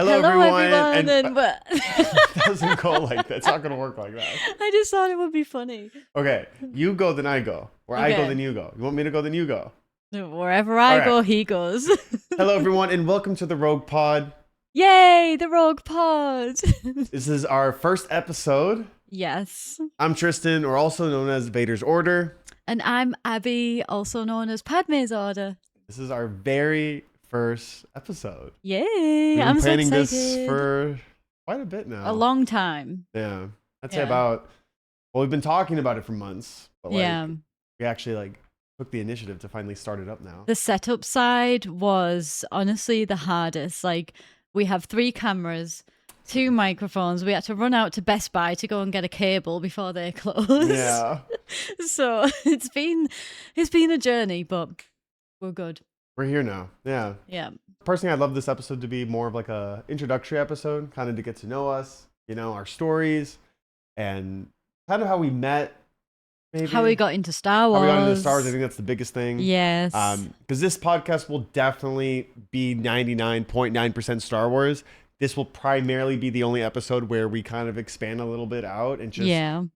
Hello everyone, and what? it doesn't go like that. It's not gonna work like that. I just thought it would be funny. Okay, you go, then I go. Where I go, Okay. then you go. You want me to go, then you go. Wherever All I right. go, he goes. Hello everyone, and welcome to the Rogue Pod. Yay, the Rogue Pod. This is our first episode. Yes. I'm Tristan, or also known as Vader's Order. And I'm Abby, also known as Padme's Order. This is our very first episode. Yay, We've been I'm so planning excited. this for quite a bit now. A long about Yeah, I'd say Yeah. about. Well, we've been talking about it for months, but Yeah. we actually took the initiative to finally start it up now. The setup side was honestly the hardest. We have 3 cameras, 2 microphones. We had to run out to Best Buy to go and get a cable before they closed. Yeah. So it's been a journey, but we're good. We're here now. Yeah. Yeah. Personally, I'd love this episode to be more of like a introductory episode, kind of to get to know us, our stories, and kind of how we met, maybe. How we got into Star Wars. How we got into Star Wars, I think that's the biggest thing. Yes. Because this podcast will definitely be 99.9% Star Wars. This will primarily be the only episode where we kind of expand a little bit out and just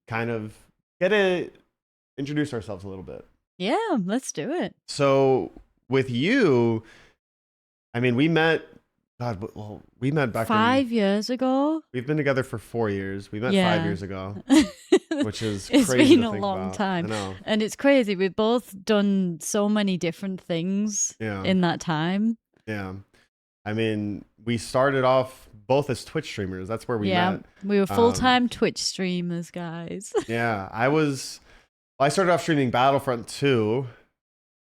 kind of introduce ourselves a little bit. Yeah, let's do it. So with you, I mean, we met back 5 years ago. We've been together for 4 years. We met 5 years ago, which is it's crazy. Been to a think long about. time. I know. And it's crazy. We've both done so many different things in that time. Yeah. I mean, we started off both as Twitch streamers. That's where we met. We were full-time Twitch streamers, guys. Yeah. I started off streaming Battlefront 2,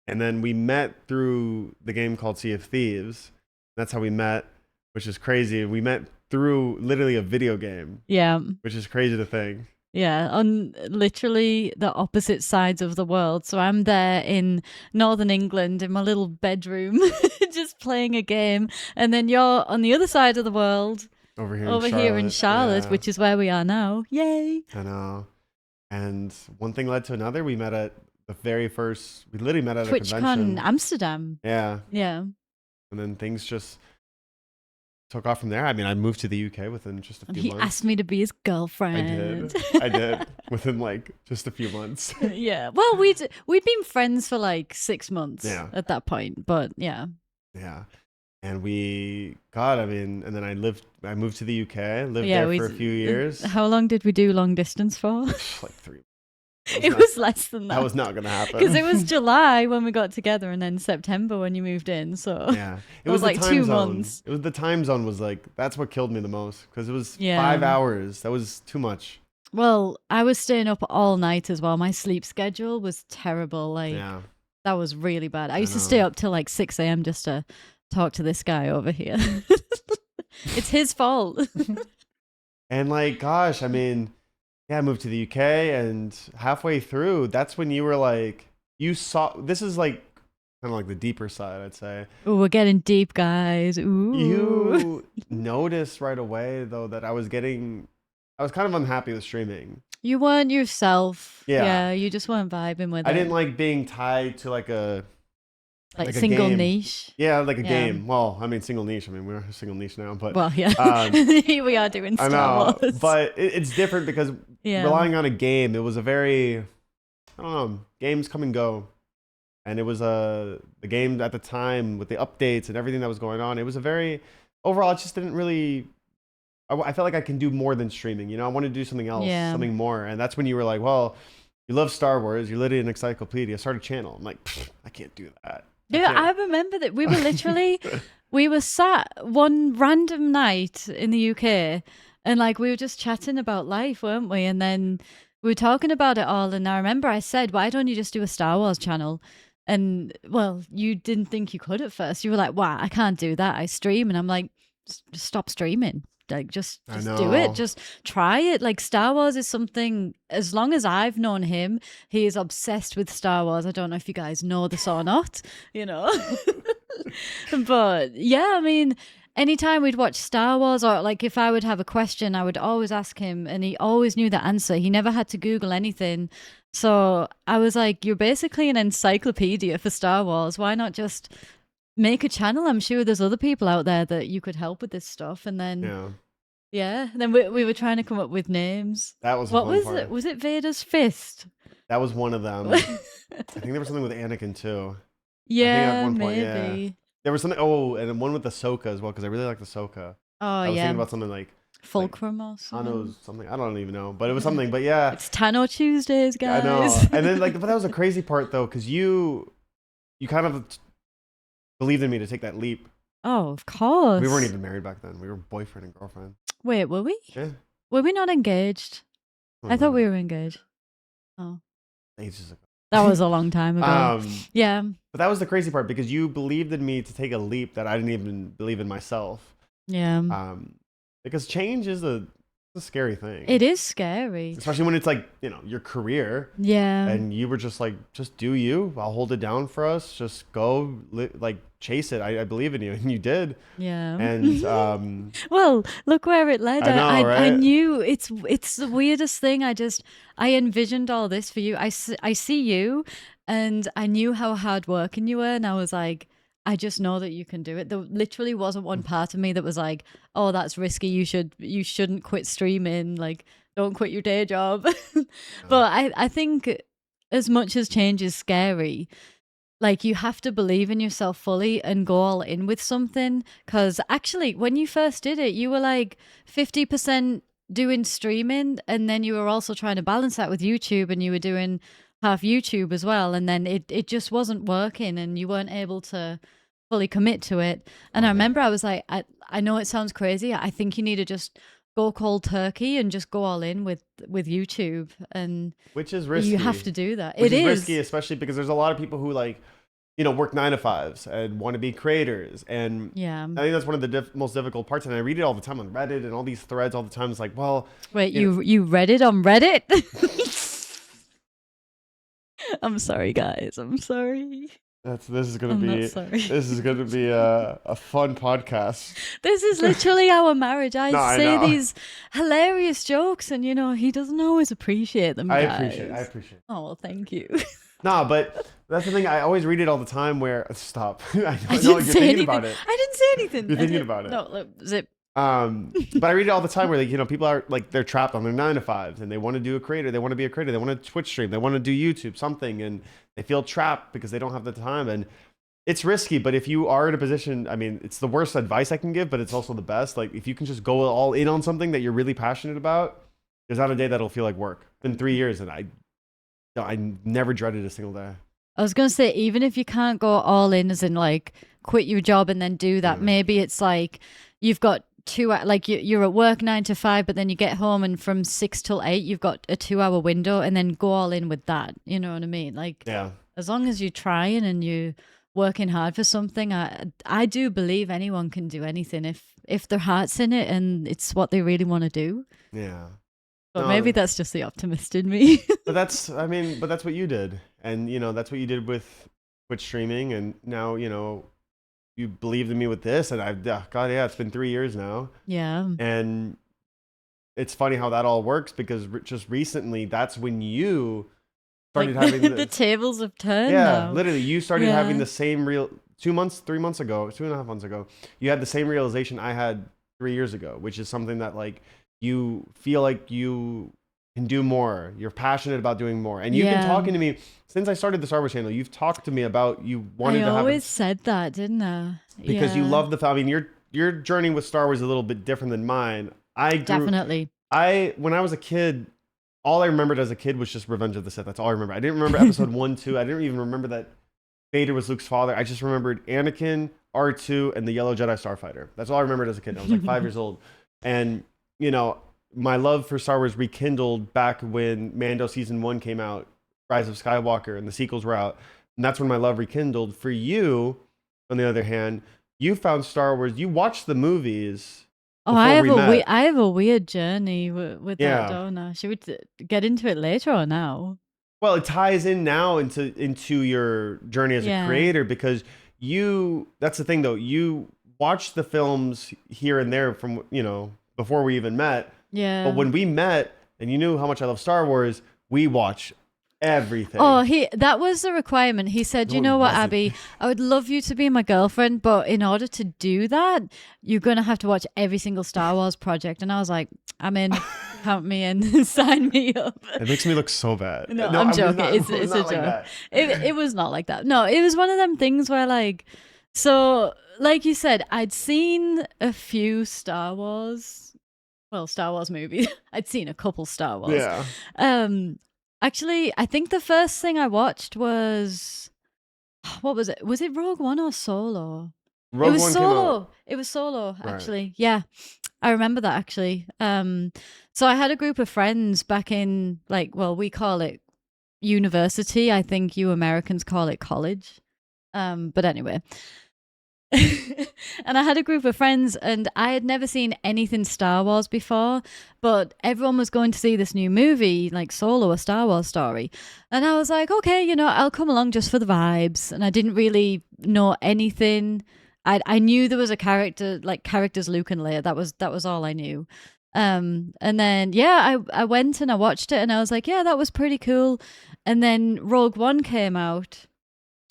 and then we met through the game called Sea of Thieves. That's how we met, which is crazy. We met through literally a video game. Yeah. Which is crazy to think. Yeah, on literally the opposite sides of the world. So I'm there in Northern England in my little bedroom just playing a game. And then you're on the other side of the world. Over here in Charlotte, which is where we are now. Yay. I know. And one thing led to another. We met at we literally met at a convention. TwitchCon Amsterdam. Yeah. Yeah. And then things just took off from there. I mean, I moved to the UK within just a few months. He asked me to be his girlfriend. I did within just a few months. Yeah. Well, we'd been friends for 6 months at that point, but yeah. Yeah. And and then I moved to the UK, lived there for a few years. How long did we do long distance for? 3 It was less than that. That was not going to happen. Because it was July when we got together and then September when you moved in. So yeah, it was 2 months. It was the time zone was that's what killed me the most because it was 5 hours. That was too much. Well, I was staying up all night as well. My sleep schedule was terrible. That was really bad. I used to stay up till 6 a.m. just to talk to this guy over here. It's his fault. And gosh, I mean, yeah, I moved to the UK, and halfway through, that's when you were you saw, this is kind of the deeper side, I'd say. Ooh, we're getting deep, guys. Ooh. You noticed right away, though, that I was kind of unhappy with streaming. You weren't yourself. Yeah. You just weren't vibing with it. I didn't like being tied to a single niche. Yeah, a game. Well, I mean, single niche. I mean, we're a single niche now, but well, yeah, here we are doing Star Wars. But it's different because relying on a game, it was a very, I don't know, games come and go, and it was the game at the time with the updates and everything that was going on. It was a very overall. It just didn't really. I felt like I can do more than streaming. I wanted to do something else, something more, and that's when you were like, well, you love Star Wars. You're literally an encyclopedia. Start a channel. I'm like, I can't do that. Yeah, I remember that we were literally, we were sat one random night in the UK and we were just chatting about life, weren't we? And then we were talking about it all. And I remember I said, why don't you just do a Star Wars channel? And well, you didn't think you could at first. You were like, wow, I can't do that. I stream. And I'm like, just stop streaming. Just do it. Just try it. Star Wars is something, as long as I've known him, he is obsessed with Star Wars. I don't know if you guys know this or not, But yeah, I mean, anytime we'd watch Star Wars or if I would have a question, I would always ask him and he always knew the answer. He never had to Google anything. So I was like, you're basically an encyclopedia for Star Wars. Why not just make a channel. I'm sure there's other people out there that you could help with this stuff. And then, then we were trying to come up with names. That was a what fun was part. it? Was it Vader's fist? That was one of them. I think there was something with Anakin too. Yeah, I think at one point, maybe. Yeah. There was something. Oh, and then one with Ahsoka as well, because I really like Ahsoka. I was thinking about something like Fulcrum or something. Tano's something. I don't even know, but it was something. But yeah, it's Tano Tuesdays, guys. I know. And then but that was a crazy part though, because you kind of believed in me to take that leap. Oh, of course. We weren't even married back then. We were boyfriend and girlfriend. Wait, were we? Yeah. Were we not engaged? I thought we were engaged. Oh. Ages ago. That was a long time ago. Yeah. But that was the crazy part, because you believed in me to take a leap that I didn't even believe in myself. Yeah. Because change is a scary thing. It is scary. Especially when it's like, your career. Yeah. And you were just like, just do you. I'll hold it down for us. Just go, chase it. I believe in you. And you did. Yeah. And well, look where it led. I know, right? I knew it's the weirdest thing. I envisioned all this for you. I see you, and I knew how hardworking you were, and I was like, I just know that you can do it. There literally wasn't one part of me that was like, oh, that's risky. You shouldn't quit streaming. Like, don't quit your day job. But I think as much as change is scary, like, you have to believe in yourself fully and go all in with something. Because actually, when you first did it, you were like 50% doing streaming, and then you were also trying to balance that with YouTube, and you were doing half YouTube as well, and then it just wasn't working, and you weren't able to fully commit to it. And I remember I was like, I know it sounds crazy, I think you need to just go cold turkey and just go all in with YouTube, and which is risky. You have to do that. It is risky, especially because there's a lot of people who work 9-to-5s and want to be creators, and I think that's one of the most difficult parts. And I read it all the time on Reddit and all these threads all the time. It's like, well, wait, you read it on Reddit? I'm sorry, guys. I'm sorry. This is gonna be a fun podcast. This is literally our marriage. I say these hilarious jokes, and he doesn't always appreciate them. I guys. appreciate it. Oh, well, thank you. No, but that's the thing. I always read it all the time. Where stop. I didn't know you're say thinking anything. about it. I didn't say anything. You're thinking about it. No, look, zip. But I read it all the time where people are like, they're trapped on their 9-to-5s, and they want to do a creator. They want to be a creator. They want to Twitch stream. They want to do YouTube, something, and they feel trapped because they don't have the time. And it's risky, but if you are in a position, I mean, it's the worst advice I can give, but it's also the best. Like, if you can just go all in on something that you're really passionate about, there's not a day that'll feel like work. It's been 3 years, and I never dreaded a single day. I was going to say, even if you can't go all in, as in like quit your job and then do that, maybe it's like you've got you're at work 9-to-5, but then you get home, and from 6 till 8, you've got a 2-hour window, and then go all in with that. You know what I mean? Like, as long as you're trying and you're working hard for something, I do believe anyone can do anything if their heart's in it and it's what they really want to do. Yeah. But maybe that's just the optimist in me. But that's what you did. And, that's what you did with Twitch streaming. And now, you believed in me with this. And it's been 3 years now. Yeah. And it's funny how that all works, because just recently, that's when you started having the tables have turned. Yeah, literally, you started having the same 3 months ago, 2.5 months ago. You had the same realization I had 3 years ago, which is something that you feel like you can do more. You're passionate about doing more, and you've been talking to me since I started the Star Wars channel. You've talked to me about you wanted to have. I always said that, didn't I? Because you love the. I mean, your journey with Star Wars is a little bit different than mine. Definitely. When I was a kid, all I remembered as a kid was just Revenge of the Sith. That's all I remember. I didn't remember episode 1, 2. I didn't even remember that Vader was Luke's father. I just remembered Anakin, R2, and the Yellow Jedi Starfighter. That's all I remembered as a kid. I was like 5 years old. And, my love for Star Wars rekindled back when Mando Season 1 came out, Rise of Skywalker, and the sequels were out. And that's when my love rekindled. For you, on the other hand, you found Star Wars. You watched the movies. Oh, I have a weird journey with that, don't I? Should we get into it later or now? Well, it ties in now into your journey as a creator, because that's the thing though, you watched the films here and there from, before we even met. Yeah. But when we met and you knew how much I love Star Wars, we watch everything. Oh, that was the requirement. He said, you know what, Abby, I would love you to be my girlfriend, but in order to do that, you're going to have to watch every single Star Wars project. And I was like, I'm in. Count me in. Sign me up. It makes me look so bad. No, I'm joking. It's a joke. Like it was not like that. No, it was one of them things where like, so like you said, I'd seen a few Star Wars movies. I'd seen a couple Star Wars. Yeah. Actually, I think the first thing I watched was, what was it? Was it Rogue One or Solo? Rogue it was One Solo. It was Solo, actually. Right. Yeah, I remember that actually. So I had a group of friends back in we call it university. I think you Americans call it college. But anyway. And I had a group of friends and I had never seen anything Star Wars before, but everyone was going to see this new movie, like Solo, a Star Wars story. And I was like, okay, I'll come along just for the vibes. And I didn't really know anything. I knew there was a characters Luke and Leia. That was all I knew. And then, I went and I watched it and I was like, yeah, that was pretty cool. And then Rogue One came out.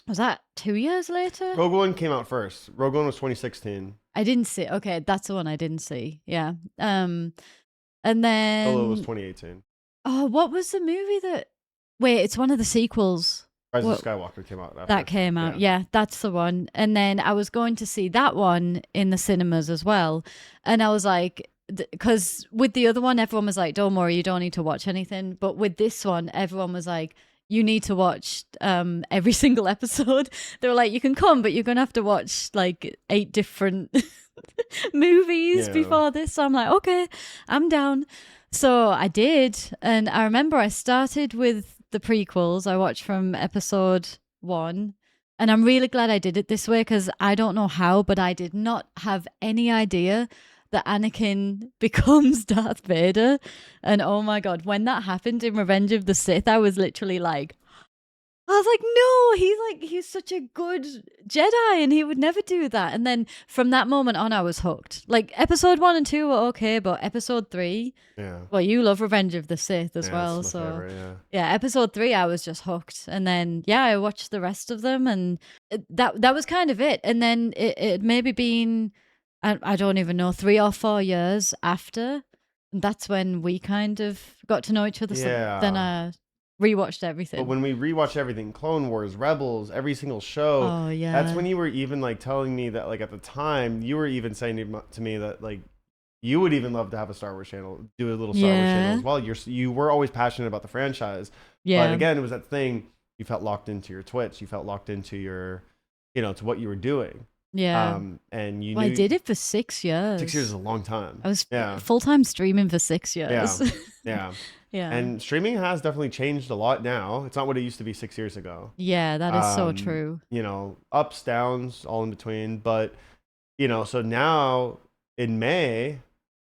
Was that 2 years later? Rogue One came out first. Rogue One was 2016. I didn't see. Okay, that's the one I didn't see. Yeah. And then Solo was 2018. Oh, what was the movie that? Wait, it's one of the sequels. Rise of Skywalker came out after. That came out. Yeah, that's the one. And then I was going to see that one in the cinemas as well. And I was like, because with the other one, everyone was like, don't worry, you don't need to watch anything. But with this one, everyone was like, you need to watch every single episode. They were like, you can come, but you're going to have to watch like 8 different movies before this. So I'm like, okay, I'm down. So I did. And I remember I started with the prequels. I watched from episode 1. And I'm really glad I did it this way because I don't know how, but I did not have any idea that Anakin becomes Darth Vader. And oh my God, when that happened in Revenge of the Sith, I was literally like, no, he's such a good Jedi and he would never do that. And then from that moment on, I was hooked. Like episode 1 and 2 were okay, but episode 3, well, you love Revenge of the Sith as well. So favorite, episode 3, I was just hooked. And then, I watched the rest of them and that was kind of it. And then it maybe been, I don't even know, 3 or 4 years after. And that's when we kind of got to know each other. So then I rewatched everything. But when we rewatched everything, Clone Wars, Rebels, every single show, that's when you were even like telling me that like at the time, you were even saying to me that like you would even love to have a Star Wars channel, do a little Star Wars channel as well. You were always passionate about the franchise. Yeah. But again, it was that thing, you felt locked into your Twitch, you felt locked into your, to what you were doing. Yeah. And you I did it for 6 years. 6 years is a long time. I was full-time streaming for 6 years. Yeah. Yeah. And streaming has definitely changed a lot now. It's not what it used to be 6 years ago. Yeah, that is so true. Ups, downs, all in between. But, so now in May,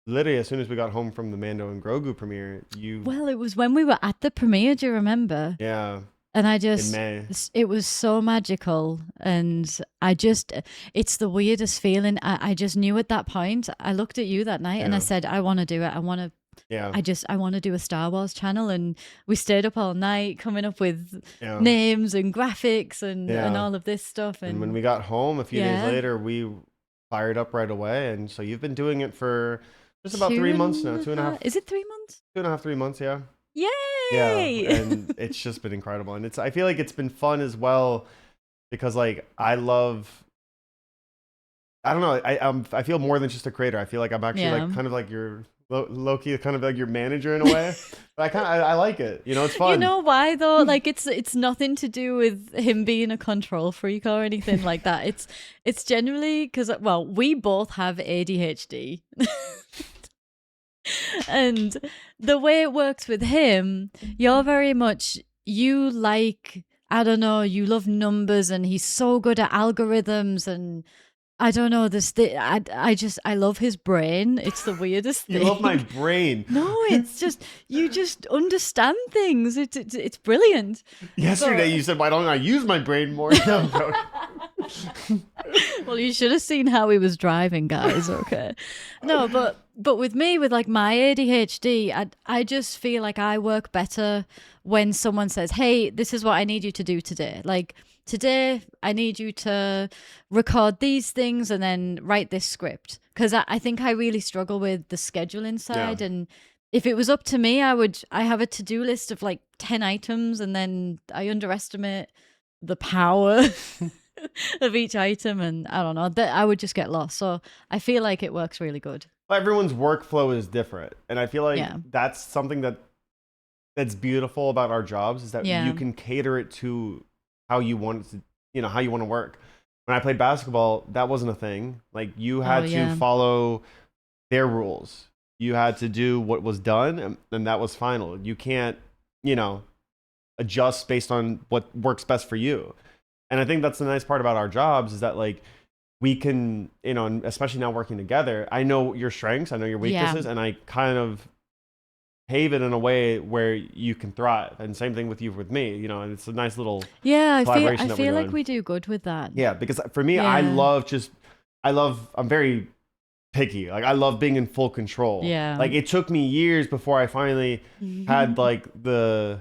literally as soon as we got home from the Mando and Grogu premiere, Well, it was when we were at the premiere, do you remember? Yeah. And it was so magical. And it's the weirdest feeling. I just knew at that point, I looked at you that night and I said, I want to do it. I want to do a Star Wars channel. And we stayed up all night coming up with names and graphics and all of this stuff. And when we got home a few days later, we fired up right away. And so you've been doing it for just about 3 months now, 2.5. Is it 3 months? 2.5, 3 months, yeah. Yay! Yeah, and it's just been incredible, and I feel like it's been fun as well because like I don't know, I feel more than just a creator. I feel like I'm actually like kind of like your low-key, kind of like your manager in a way. But I like it. It's fun. You know why though? Like it's nothing to do with him being a control freak or anything like that. It's generally because we both have ADHD. And the way it works with him, you're very much, you love numbers and he's so good at algorithms and I don't know this. I love his brain. It's the weirdest thing. You love my brain. No, it's just you just understand things. It's brilliant. Yesterday you said, "Why don't I use my brain more?" No, well, you should have seen how he was driving, guys. Okay, no, but with me, with like my ADHD, I just feel like I work better when someone says, "Hey, this is what I need you to do today." Like, today, I need you to record these things and then write this script. Because I think I really struggle with the scheduling side. Yeah. And if it was up to me, I have a to-do list of like 10 items, and then I underestimate the power of each item. And I don't know, that I would just get lost. So I feel like it works really good. Everyone's workflow is different. And I feel like that's something that's beautiful about our jobs, is that you can cater it to how you want it to, how you want to work. When I played basketball, that wasn't a thing. Like, you had to follow their rules. You had to do what was done, and that was final. You can't, adjust based on what works best for you. And I think that's the nice part about our jobs, is that like we can, and especially now working together, I know your strengths, I know your weaknesses, and I kind of pave it in a way where you can thrive. And same thing with you, with me, and it's a nice little I feel like we do good with that. Yeah, because for me, I'm very picky. Like, I love being in full control. Yeah. Like, it took me years before I finally had like the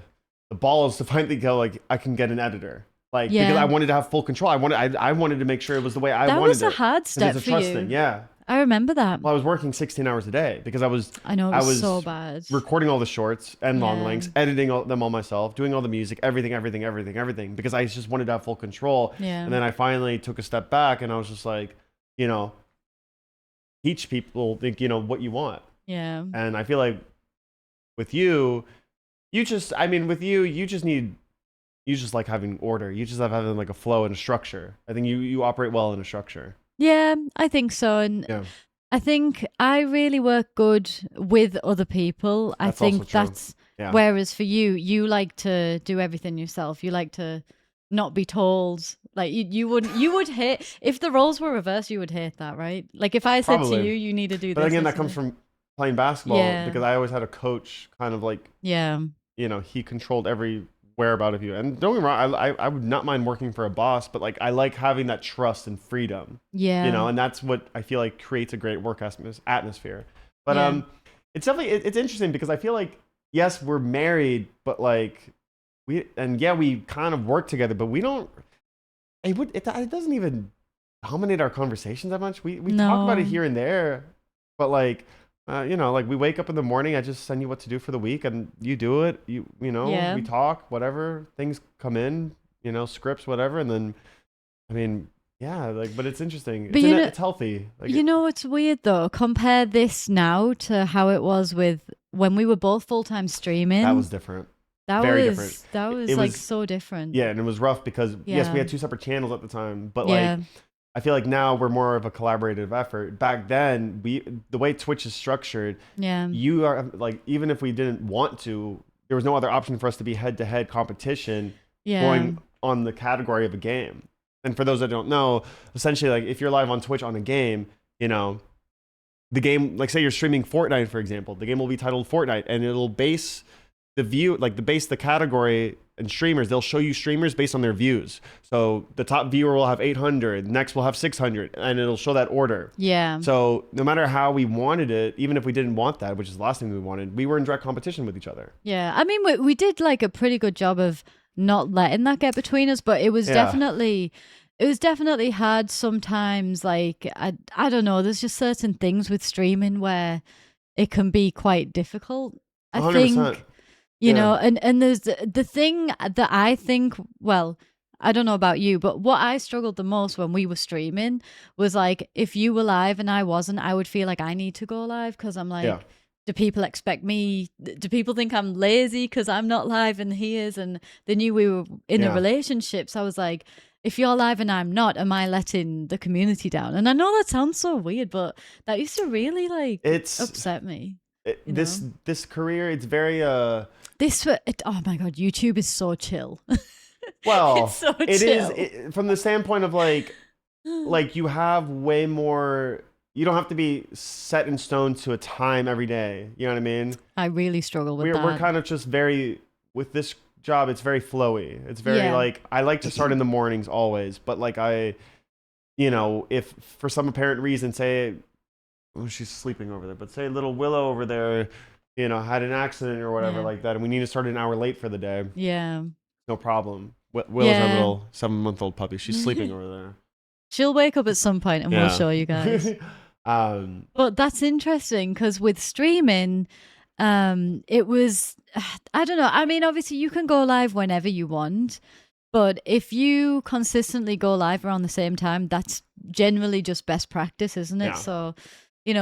balls to finally go, like, I can get an editor. Like, because I wanted to have full control. I wanted to make sure it was the way I wanted it. That was a hard step it's a for trust you. Thing. Yeah. I remember that. Well, I was working 16 hours a day because I was so bad. Recording all the shorts and long lengths, editing them all myself, doing all the music, everything, because I just wanted to have full control. Yeah. And then I finally took a step back, and I was just like, teach people, what you want. Yeah. And I feel like with you, you just like having order. You just have having like a flow and a structure. I think you operate well in a structure. Yeah, I think so. And I think I really work good with other people. I think that's whereas for you, you like to do everything yourself. You like to not be told. Like, you would hate if the roles were reversed. You would hate that, right? Like, if I said to you, you need to do this. But again, that comes from playing basketball, because I always had a coach kind of like, he controlled every whereabout of you. And don't get me wrong, I would not mind working for a boss, but like, I like having that trust and freedom. Yeah. And that's what I feel like creates a great work atmosphere. But it's definitely it's interesting, because I feel like, yes, we're married, but like we kind of work together, but we don't. It doesn't even dominate our conversations that much. We talk about it here and there, but like. Like, we wake up in the morning, I just send you what to do for the week, and you do it. We talk, whatever, things come in, scripts, whatever. And then, but it's interesting. It's healthy. Like, it's weird though. Compare this now to how it was with when we were both full-time streaming. That was different. Very different. That was so different. Yeah, and it was rough because, yes, we had 2 separate channels at the time, but like, I feel like now we're more of a collaborative effort. Back then, the way Twitch is structured, you are like, even if we didn't want to, there was no other option for us to be head-to-head competition going on the category of a game. And for those that don't know, essentially, like, if you're live on Twitch on a game, the game, like, say you're streaming Fortnite, for example, the game will be titled Fortnite, and it'll base the category. And streamers, they'll show you streamers based on their views. So the top viewer will have 800, next will have 600, and it'll show that order. Yeah. So no matter how we wanted it, even if we didn't want that, which is the last thing we wanted, we were in direct competition with each other. Yeah. I mean, we did like a pretty good job of not letting that get between us, but it was definitely hard sometimes. Like, I don't know, there's just certain things with streaming where it can be quite difficult. I 100%. think. And there's the thing that I think, well, I don't know about you, but what I struggled the most when we were streaming was like, if you were live and I wasn't, I would feel like I need to go live, because I'm like, do people expect me? Do people think I'm lazy because I'm not live and he is? And they knew we were in a relationship. So I was like, if you're live and I'm not, am I letting the community down? And I know that sounds so weird, but that used to really upset me. This career, it's very oh my god, YouTube is so chill. Well, it's so it chill. is from the standpoint of like, like you have way more. You don't have to be set in stone to a time every day. You know what I mean? I really struggle with We're that. kind of just very with this job. It's very flowy. It's very Yeah. like I like to start in the mornings always, but like if for some apparent reason, say, oh, she's sleeping over there, but say little Willow over there, had an accident or whatever Yeah. like that, and we need to start an hour late for the day. Yeah. No problem. Willow's our Yeah. little 7-month-old puppy. She's sleeping over there. She'll wake up at some point and we'll show you guys. But that's interesting because with streaming, it was, I don't know. I mean, obviously you can go live whenever you want, but if you consistently go live around the same time, that's generally just best practice, isn't it? Yeah. So,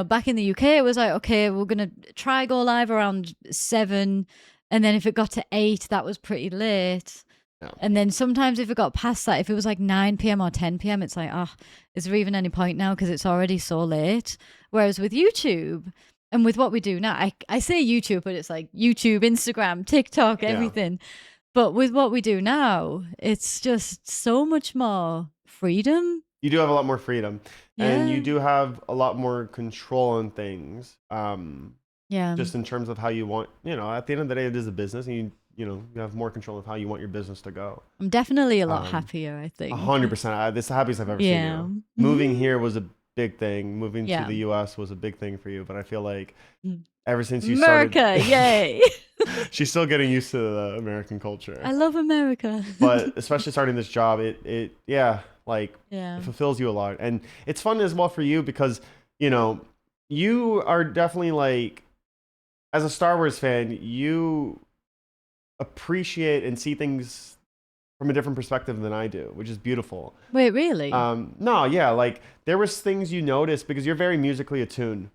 back in the UK, it was like, okay, we're going to try go live around 7. And then if it got to 8, that was pretty late. Yeah. And then sometimes if it got past that, if it was like 9 p.m. or 10 p.m., it's like, is there even any point now? Because it's already so late. Whereas with YouTube and with what we do now, I say YouTube, but it's like YouTube, Instagram, TikTok, everything. But with what we do now, it's just so much more freedom. You do have a lot more freedom. Yeah. And you do have a lot more control on things. Yeah. Just in terms of how you want, at the end of the day, it is a business, and you have more control of how you want your business to go. I'm definitely a lot happier, I think. 100%. This is the happiest I've ever seen you. Moving here was a big thing. Moving to the US was a big thing for you. But I feel like ever since you started... yay! She's still getting used to the American culture. I love America. But especially starting this job, it fulfills you a lot. And it's fun as well for you because, you are definitely like, as a Star Wars fan, you appreciate and see things from a different perspective than I do, which is beautiful. Wait, really? No, yeah, like there was things you noticed because you're very musically attuned.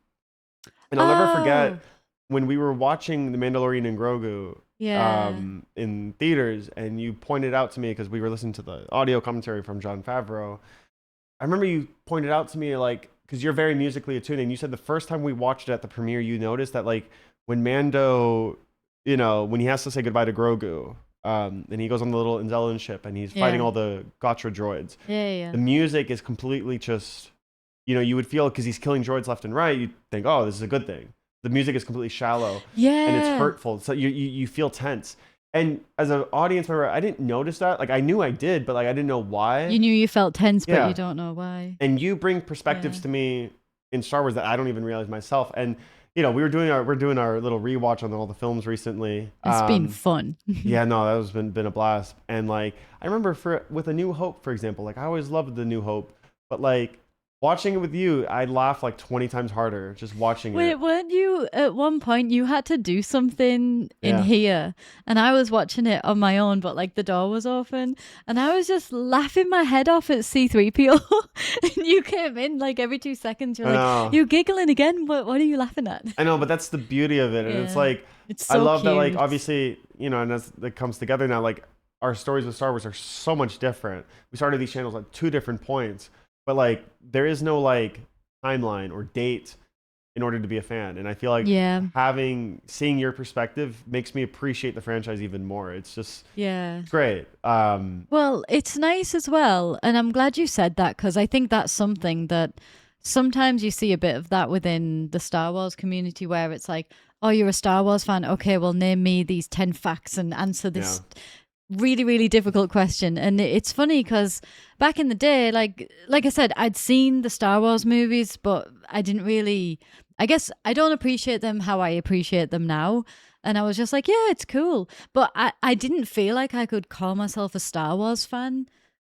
And I'll never forget when we were watching The Mandalorian and Grogu in theaters, and you pointed out to me, because we were listening to the audio commentary from Jon Favreau. I remember you pointed out to me, like, because you're very musically attuned, and you said the first time we watched it at the premiere, you noticed that, like, when Mando, when he has to say goodbye to Grogu, and he goes on the little Anzellan ship and he's fighting all the Gotcha droids. The music is completely just, you would feel, because he's killing droids left and right, you'd think, oh, this is a good thing. The music is completely shallow. And it's hurtful. So you feel tense. And as an audience member, I didn't notice that. Like, I knew I did, but like I didn't know why. You knew you felt tense, but you don't know why. And you bring perspectives to me in Star Wars that I don't even realize myself. And we're doing our little rewatch on all the films recently. It's been fun. Yeah, no, that has been a blast. And like, I remember with A New Hope, for example, like I always loved The New Hope, but like watching it with you, I'd laugh like 20 times harder just watching it. Wait, weren't you at one point you had to do something in here, and I was watching it on my own, but like the door was open, and I was just laughing my head off at C-3PO, and you came in like every 2 seconds. You're like, you're giggling again. What are you laughing at? I know, but that's the beauty of it, and it's like, it's so I love cute. that, like, obviously, and as it comes together now, like our stories with Star Wars are so much different. We started these channels at 2 different points. But like, there is no like timeline or date in order to be a fan, and I feel like seeing your perspective makes me appreciate the franchise even more. It's just it's great. Well, it's nice as well, and I'm glad you said that, because I think that's something that sometimes you see a bit of that within the Star Wars community, where it's like, oh, you're a Star Wars fan, okay, well, name me these 10 facts and answer this really, really difficult question. And it's funny because back in the day, like I said, I'd seen the Star Wars movies, but I didn't really, I guess I don't appreciate them how I appreciate them now. And I was just like, yeah, it's cool. But I didn't feel like I could call myself a Star Wars fan.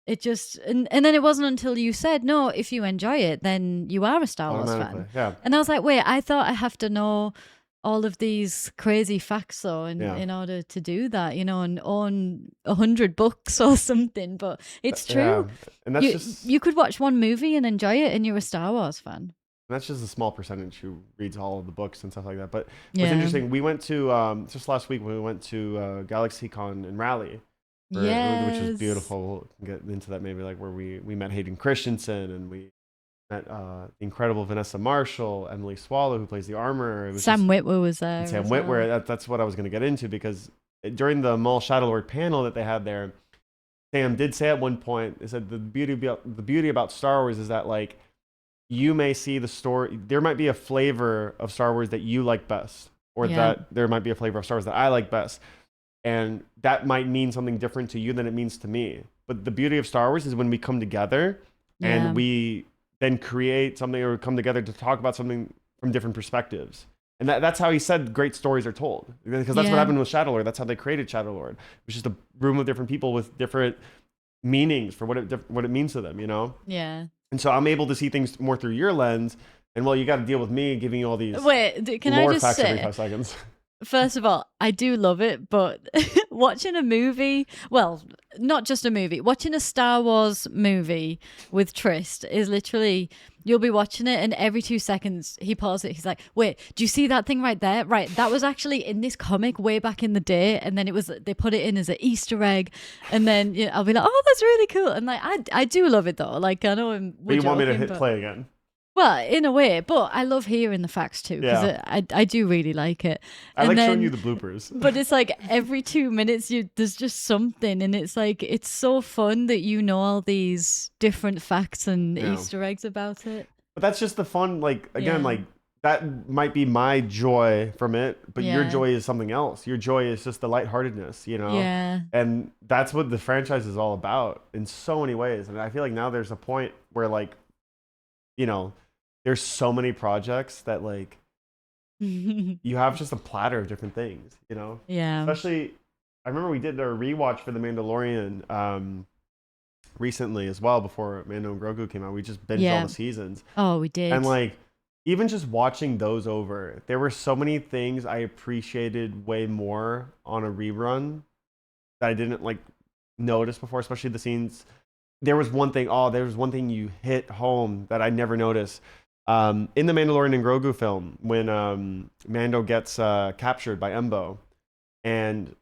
It just, and then it wasn't until you said, no, if you enjoy it, then you are a Star Wars fan. Yeah. And I was like, wait, I thought I have to know all of these crazy facts though in order to do that, and own 100 books or something. But it's true. And that's you could watch one movie and enjoy it, and you're a Star Wars fan. And that's just a small percentage who reads all of the books and stuff like that. But what's interesting, we went to just last week, we went to GalaxyCon in Raleigh, which was beautiful. We'll get into that maybe, like where we met Hayden Christensen, and we met the incredible Vanessa Marshall, Emily Swallow, who plays the armor. Sam Witwer was there. Sam Witwer. That's what I was going to get into, because during the Maul Shadowlord panel that they had there, Sam did say at one point, is that the beauty about Star Wars is that like you may see the story. There might be a flavor of Star Wars that you like best, or that there might be a flavor of Star Wars that I like best, and that might mean something different to you than it means to me. But the beauty of Star Wars is when we come together and we then create something, or come together to talk about something from different perspectives. And that's how he said great stories are told, because that's what happened with Shadowlord. That's how they created Shadowlord. It was just a room of different people with different meanings for what it means to them, you know? Yeah. And so I'm able to see things more through your lens. And well, you got to deal with me giving you all these can I just facts say, every 5 seconds. First of all, I do love it, but watching a movie, well, not just a movie, watching a Star Wars movie with Trist is literally, you'll be watching it and every 2 seconds he pauses it. He's like, wait, do you see that thing right there? Right, that was actually in this comic way back in the day. And then they put it in as an Easter egg. And then I'll be like, oh, that's really cool. And like, I do love it though. Like, I know But you want me to hit play again? Well, in a way, but I love hearing the facts too, because I do really like it. I like showing you the bloopers. But it's like every 2 minutes there's just something, and it's like it's so fun that you know all these different facts and Easter eggs about it. But that's just the fun, like, again, like that might be my joy from it, but your joy is something else. Your joy is just the lightheartedness, you know? Yeah. And that's what the franchise is all about in so many ways. And I feel like now there's a point where, like, you know, there's so many projects that like you have just a platter of different things, you know? Yeah. Especially, I remember we did a rewatch for The Mandalorian recently as well, before Mando and Grogu came out. We just binged all the seasons. Oh, we did. And like, even just watching those over, there were so many things I appreciated way more on a rerun that I didn't like notice before, especially the scenes. There was one thing you hit home that I never noticed. In the Mandalorian and Grogu film, when Mando gets captured by Embo, and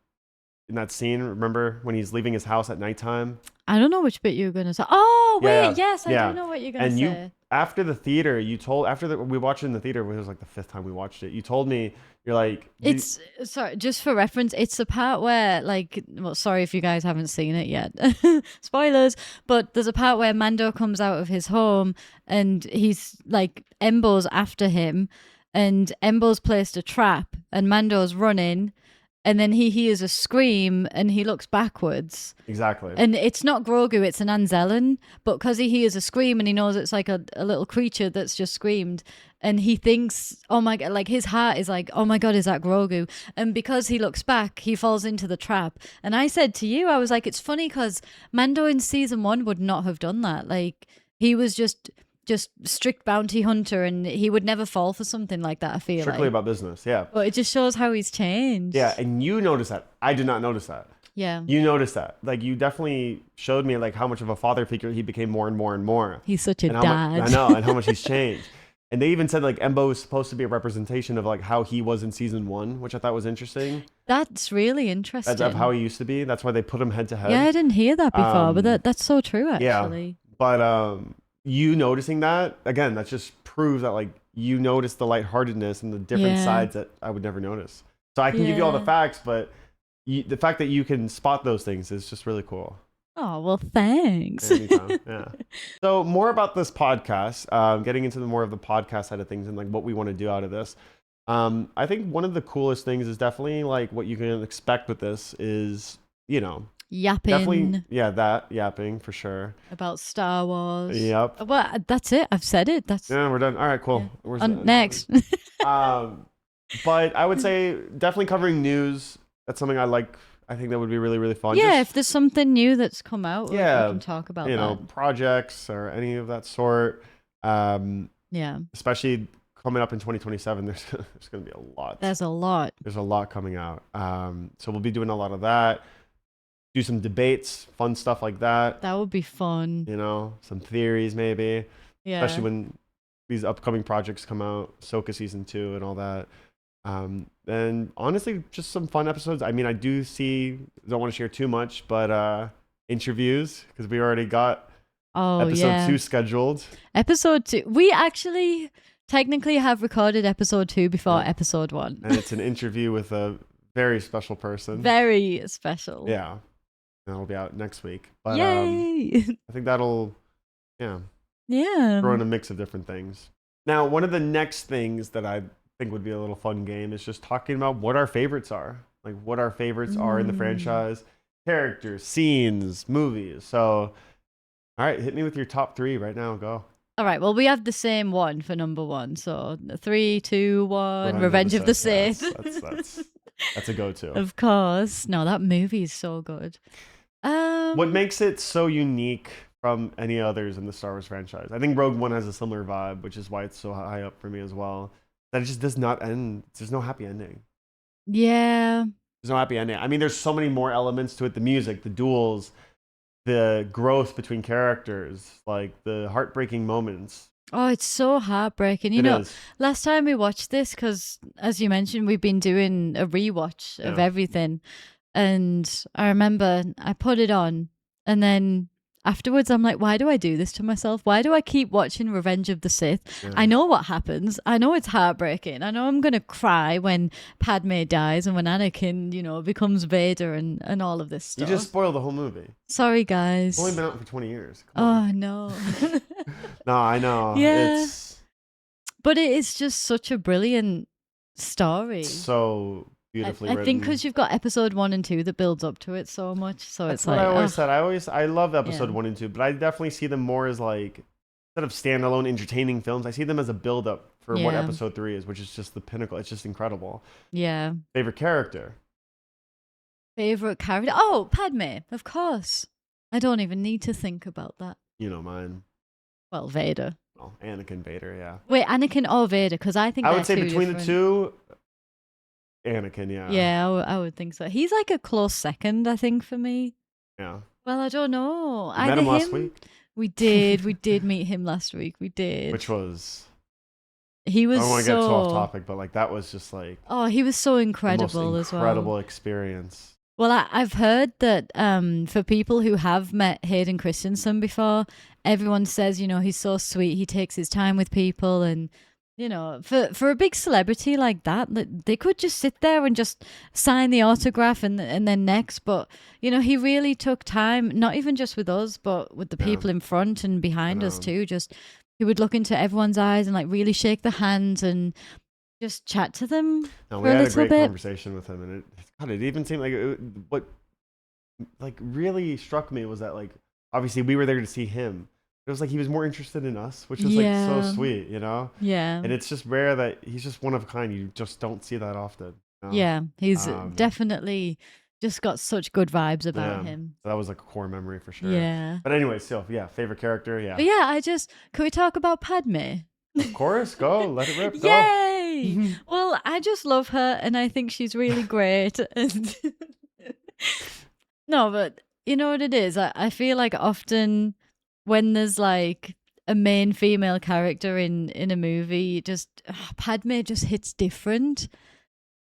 in that scene, remember when he's leaving his house at nighttime? I don't know which bit you were going to say. Oh, wait, yes, I do know what you're going to say. And after the theater, we watched it in the theater, it was like the 5th time we watched it, you told me, you're like... Sorry, just for reference, it's the part where, like, well, sorry if you guys haven't seen it yet. Spoilers. But there's a part where Mando comes out of his home and he's, like, Embo's after him, and Embo's placed a trap, and Mando's running, and then he hears a scream and he looks backwards. Exactly. And it's not Grogu, it's an Anzellan, but because he hears a scream and he knows it's like a little creature that's just screamed, and he thinks, oh my God, like his heart is like, oh my God, is that Grogu? And because he looks back, he falls into the trap. And I said to you, I was like, it's funny because Mando in season 1 would not have done that. Like, he was just strict bounty hunter, and he would never fall for something like that, I feel strictly about business, yeah. But it just shows how he's changed. Yeah, and you notice that. I did not notice that. Yeah. You noticed that. Like, you definitely showed me like how much of a father figure he became more and more and more. He's such a dad. I know, and how much he's changed. And they even said like Embo is supposed to be a representation of like how he was in season 1, which I thought was interesting. That's really interesting. Of how he used to be. That's why they put him head to head. Yeah, I didn't hear that before, but that's so true, actually. Yeah, but you noticing that, again, that just proves that like you notice the lightheartedness and the different sides that I would never notice. So I can give you all the facts, but the fact that you can spot those things is just really cool. Oh, well, thanks. Anytime. Yeah. So more about this podcast, getting into more of the podcast side of things and like what we want to do out of this. I think one of the coolest things is definitely like what you can expect with this is, you know, yapping. Definitely, that yapping for sure. About Star Wars. Yep. Well, that's it. I've said it. We're done. All right, cool. Yeah. Next. But I would say definitely covering news. That's something I like. I think that would be really, really fun. Yeah, if there's something new that's come out, we can talk about you know, projects or any of that sort. Yeah. Especially coming up in 2027, there's going to be a lot. There's a lot. There's a lot coming out. So we'll be doing a lot of that. Do some debates, fun stuff like that. That would be fun. You know, some theories maybe. Yeah. Especially when these upcoming projects come out, Ahsoka season 2 and all that. And honestly, just some fun episodes. I mean, I don't want to share too much, but interviews, because we already got episode 2 scheduled. Episode 2. We actually technically have recorded episode 2 before episode 1. And it's an interview with a very special person. Very special. Yeah. That'll be out next week. But Yay! I think that'll, Yeah. throw in a mix of different things. Now, one of the next things that I think would be a little fun game is just talking about what our favorites are. Like what our favorites are in the franchise. Characters, scenes, movies. So, all right, hit me with your top 3 right now. Go. All right. Well, we have the same one for number 1. So 3, 2, 1. Revenge of the Sith. That's a go-to. Of course. No, that movie is so good. What makes it so unique from any others in the Star Wars franchise? I think Rogue One has a similar vibe, which is why it's so high up for me as well. That it just does not end. There's no happy ending. Yeah. There's no happy ending. I mean, there's so many more elements to it. The music, the duels, the growth between characters, like the heartbreaking moments. Oh, it's so heartbreaking. You know, last time we watched this, because as you mentioned, we've been doing a rewatch of everything. And I remember I put it on, and then afterwards I'm like, why do I do this to myself? Why do I keep watching Revenge of the Sith? I know what happens. I know it's heartbreaking. I know I'm going to cry when Padme dies and when Anakin, you know, becomes Vader and all of this stuff. You just spoiled the whole movie. Sorry, guys. It's only been out for 20 years. Oh, no. No, I know. Yeah. But it is just such a brilliant story. So beautifully written. I think because you've got episode 1 and 2 that builds up to it so much. So That's it's what like, I always said. I love episode 1 and 2, but I definitely see them more as like, instead of standalone entertaining films, I see them as a build up for what episode 3 is, which is just the pinnacle. It's just incredible. Yeah. Favorite character? Favorite character? Oh, Padme, of course. I don't even need to think about that. You know mine. Well, Vader. Oh, Anakin, Vader, yeah. Wait, Anakin or Vader? Because I think I would say between different. the two, Anakin, yeah. Yeah, I would think so. He's like a close second, I think, for me. Yeah. Well, I don't know. We met him last week. We did meet him last week. We did. Which was... He was I don't want to get too off topic, but like that was just like... Oh, he was so incredible as well. Incredible experience. Well, I've heard that for people who have met Hayden Christensen before, everyone says, you know, he's so sweet. He takes his time with people. And, you know, for a big celebrity like that, they could just sit there and just sign the autograph and then next. But, you know, he really took time, not even just with us, but with the people in front and behind us too. Just he would look into everyone's eyes and like really shake the hands and just chat to them. No, we had a great conversation with him, and it even seemed like what like really struck me was that like obviously we were there to see him. It was like he was more interested in us, which was like so sweet, you know? Yeah. And it's just rare that he's just one of a kind. You just don't see that often. You know? Yeah, he's definitely just got such good vibes about him. So that was like a core memory for sure. Yeah. But anyway, so yeah, favorite character, yeah. But yeah, could we talk about Padme? Of course, go. Let it rip. Go. Yay! Well, I just love her, and I think she's really great. No, but you know what it is? I feel like often when there's like a main female character in a movie, Padme just hits different.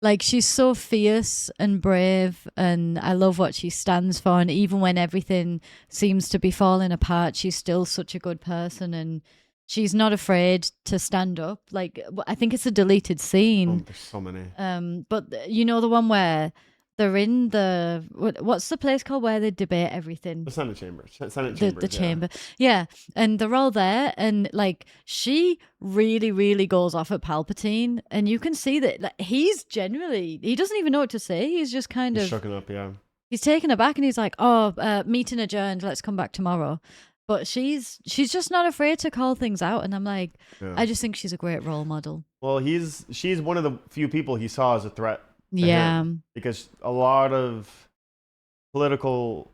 Like she's so fierce and brave, and I love what she stands for. And even when everything seems to be falling apart, she's still such a good person, and she's not afraid to stand up. Like I think it's a deleted scene. Oh, there's so many. But you know the one where they're in the what's the place called where they debate everything? The Senate chamber. The chamber. Yeah, and they're all there, and like she really, really goes off at Palpatine, and you can see that like, he doesn't even know what to say. He's just kind of shooken up. Yeah. He's taken aback, and he's like, "Oh, meeting adjourned. Let's come back tomorrow." But she's just not afraid to call things out, and I'm like, I just think she's a great role model. Well, she's one of the few people he saw as a threat. Yeah, because a lot of political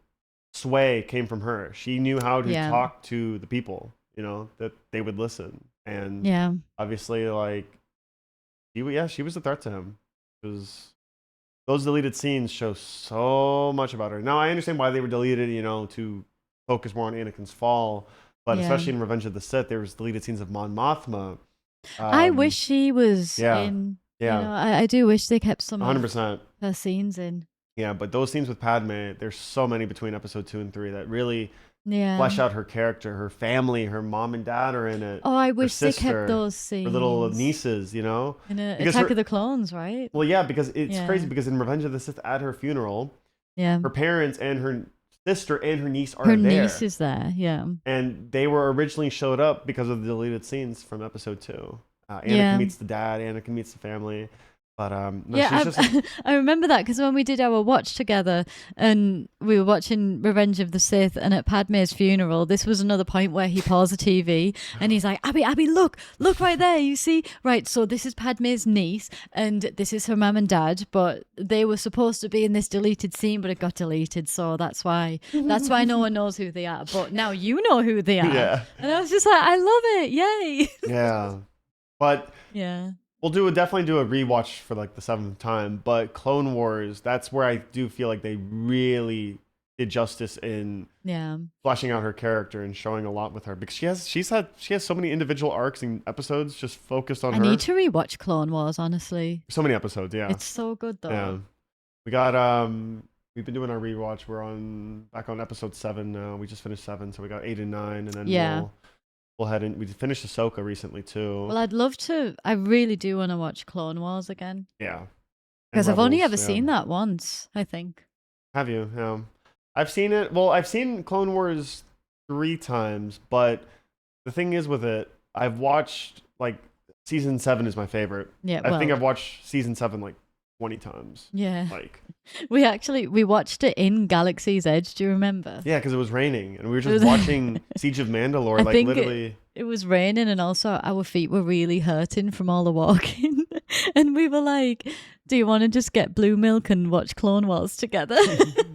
sway came from her. She knew how to talk to the people, you know, that they would listen. And obviously, like, she was a threat to him. Because those deleted scenes show so much about her. Now, I understand why they were deleted, you know, to focus more on Anakin's fall. But especially in Revenge of the Sith, there was deleted scenes of Mon Mothma. I wish she was in... Yeah, you know, I do wish they kept some 100% of her scenes in. Yeah, but those scenes with Padme, there's so many between episode 2 and 3 that really flesh out her character, her family, her mom and dad are in it. Oh, I wish they kept those scenes. Her little nieces, you know? In Attack of the Clones, right? Well, yeah, because it's crazy because in Revenge of the Sith at her funeral, her parents and her sister and her niece are Her there. niece is there, yeah. And they were originally showed up because of the deleted scenes from episode 2. Anakin Yeah. meets the dad, Anakin meets the family. But no, Yeah, she's just I remember that because when we did our watch together and we were watching Revenge of the Sith, and at Padme's funeral, this was another point where he paused the TV and he's like, Abby, look right there, you see? Right, so this is Padme's niece and this is her mum and dad, but they were supposed to be in this deleted scene, but it got deleted, so that's why no one knows who they are. But now you know who they are. Yeah. And I was just like, I love it, yay. Yeah. But yeah. we'll definitely do a rewatch for like the 7th time. But Clone Wars, that's where I do feel like they really did justice in fleshing out her character and showing a lot with her, because she has so many individual arcs and episodes just focused on her. I need to rewatch Clone Wars, honestly. So many episodes, yeah. It's so good though. Yeah. We got we've been doing our rewatch. We're back on episode 7 now. We just finished 7, so we got 8 and 9, and then we'll head in. We finished Ahsoka recently too. Well, I'd love to. I really do want to watch Clone Wars again. Yeah. Because I've only ever seen that once, I think. Have you? Yeah. I've seen it. Well, I've seen Clone Wars 3 times, but the thing is with it, I've watched like season 7 is my favorite. Yeah. I think I've watched season 7 like 20 times. Yeah. Like we watched it in Galaxy's Edge. Do you remember? Yeah, because it was raining and we were just watching Siege of Mandalore. Like literally. It was raining and also our feet were really hurting from all the walking. And we were like, do you want to just get blue milk and watch Clone Wars together?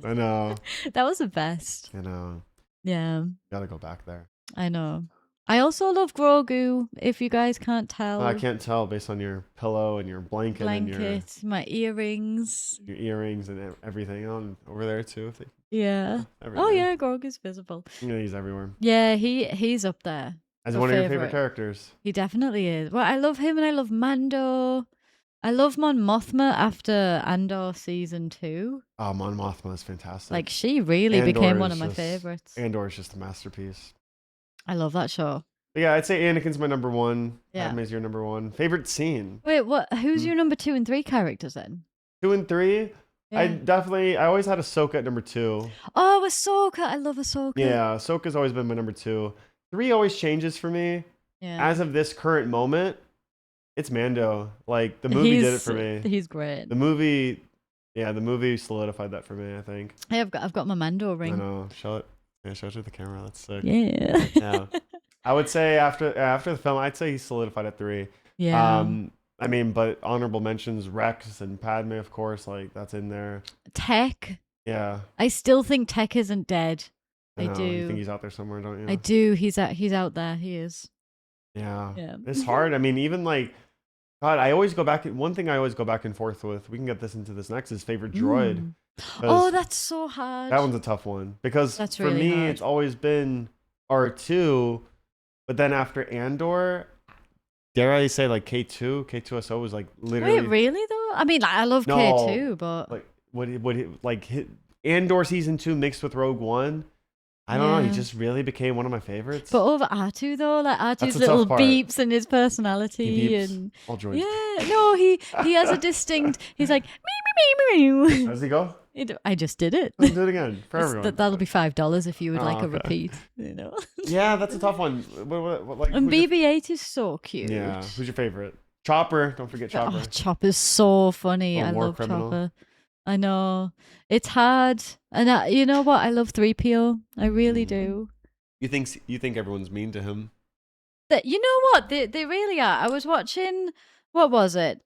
I know. That was the best. I know. Yeah. Gotta go back there. I know. I also love Grogu, if you guys can't tell. I can't tell based on your pillow and your blanket and my earrings. Your earrings and everything on over there too. Yeah. Everywhere. Oh yeah, Grogu's visible. Yeah, he's everywhere. Yeah, he's up there. As one of your favorite characters. He definitely is. Well, I love him and I love Mando. I love Mon Mothma after Andor season 2. Oh, Mon Mothma is fantastic. Like, she really became one of my favorites. Andor is just a masterpiece. I love that show. But yeah, I'd say Anakin's my number 1. Yeah. Padme's your number 1. Favorite scene? Wait, what? Who's your number 2 and 3 characters then? 2 and 3? Yeah. I always had Ahsoka at number 2. Oh, Ahsoka. I love Ahsoka. Yeah, Ahsoka's always been my number 2. 3 always changes for me. Yeah. As of this current moment, it's Mando. Like, the movie did it for me. He's great. The movie solidified that for me, I think. Hey, I've got my Mando ring. I know. Show it. Yeah, show it to the camera. That's sick. Yeah. Yeah. I would say after the film, I'd say he's solidified at 3. Yeah. I mean, but honorable mentions, Rex and Padme, of course, like that's in there. Tech. Yeah. I still think Tech isn't dead. I do. You think he's out there somewhere, don't you? I do. He's out there. He is. Yeah. Yeah. It's hard. I mean, even like, God, I always go back. One thing I always go back and forth with, we can get this into this next, is favorite droid. Oh, that's so hard. That one's a tough one because for me, hard. It's always been R2, but then after Andor, dare I say like K2SO was like literally. Wait, really though? I mean, I love K2, but like Andor season 2 mixed with Rogue One. I don't know. He just really became one of my favorites. But over R2 though, like R2's little beeps and his personality, he beeps. and All droids. yeah, no, he has a distinct. He's like me. How does he go? I just did it. Let's do it again for everyone. That'll be $5 if you would like a repeat. You know. Yeah, that's a tough one. What, like, and BB-8 is so cute. Yeah, who's your favorite? Chopper. Don't forget Chopper. Oh, Chopper's so funny. I love Chopper. I know it's hard, and you know what? I love 3PO. I really do. You think everyone's mean to him? You know what? They really are. I was watching. What was it?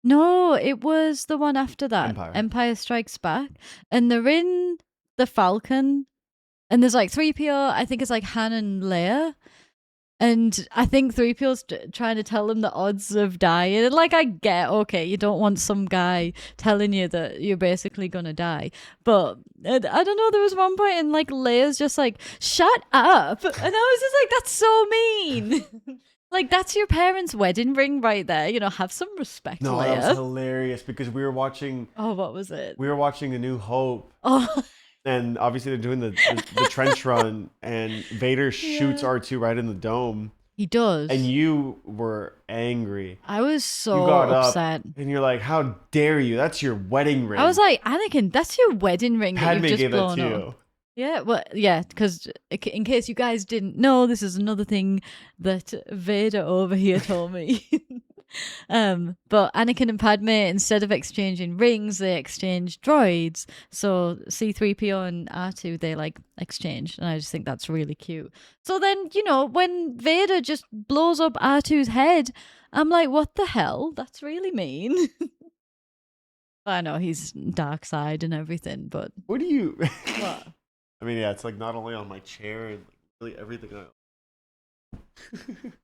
No, it was the one after that. Empire Strikes Back, and they're in the Falcon, and there's like 3PO. I think it's like Han and Leia. And I think 3PO's trying to tell them the odds of dying. And like, I get, okay, you don't want some guy telling you that you're basically going to die. But I don't know, there was one point and like Leia's just like, shut up. And I was just like, that's so mean. Like, that's your parents' wedding ring right there. You know, have some respect, No, Leia. that was hilarious because we were watching... Oh, what was it? We were watching A New Hope. Oh, and obviously they're doing the trench run and Vader shoots R2 right in the dome. He does. And you were angry. I was so you got upset. Up and you're like, how dare you? That's your wedding ring. I was like, Anakin, that's your wedding ring that Padme you've just gave blown that to up. you. Yeah, well, yeah, because in case you guys didn't know, this is another thing that Vader over here told me. But Anakin and Padme, instead of exchanging rings, they exchanged droids. So C-3PO and R2, they like exchanged, and I just think that's really cute. So then, when Vader just blows up R2's head, I'm like, what the hell? That's really mean. I know he's dark side and everything, but what do you? What? I mean, yeah, it's like not only on my chair and really everything.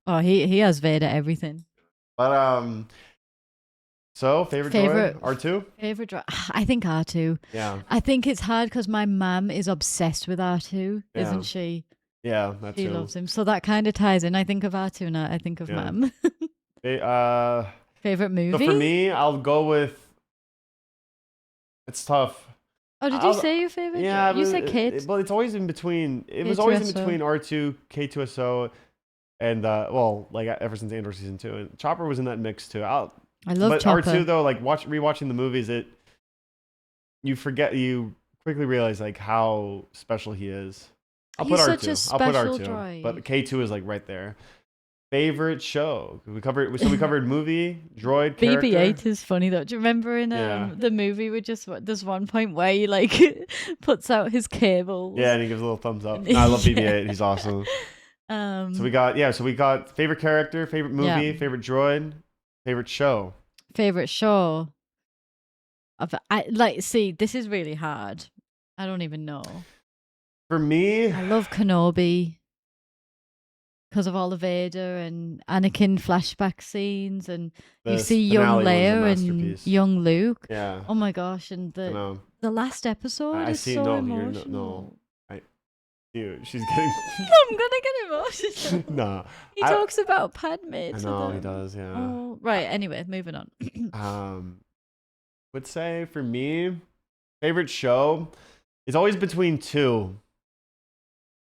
Oh, he has Vader everything. But so favorite droid? R2? Favorite droid? I think R2. Yeah. I think it's hard because my mum is obsessed with R2, isn't she? Yeah, that's She loves him, so that kind of ties in. I think of R2 and I think of mum. Favorite movie? So for me, I'll go with. It's tough. Oh, did you say your favorite? Yeah, you said Kate. Well, it's always in between. It was K2SO. always in between R2, K2SO, and ever since Andor season 2, and Chopper was in that mix too. I love Chopper. R2 though, like rewatching the movies, you quickly realize like how special he is. I'll put R2, droid. but K2 is like right there. Favorite show? We covered movie, droid, character. BB-8 is funny though. Do you remember in the movie there's one point where he like puts out his cables? Yeah, and he gives a little thumbs up. No, I love BB-8. He's awesome. So we got favorite character, favorite movie, favorite droid, favorite show. Favorite show. This is really hard. I don't even know. For me, I love Kenobi. Because of all the Vader and Anakin flashback scenes, and you see young Leia and young Luke. Yeah. Oh my gosh! And the last episode is so emotional. Dude, she's getting. I'm gonna get emotional. No, he talks about Padme. I know he does. Yeah. Oh, right. Anyway, moving on. Would say for me, favorite show, it's always between two.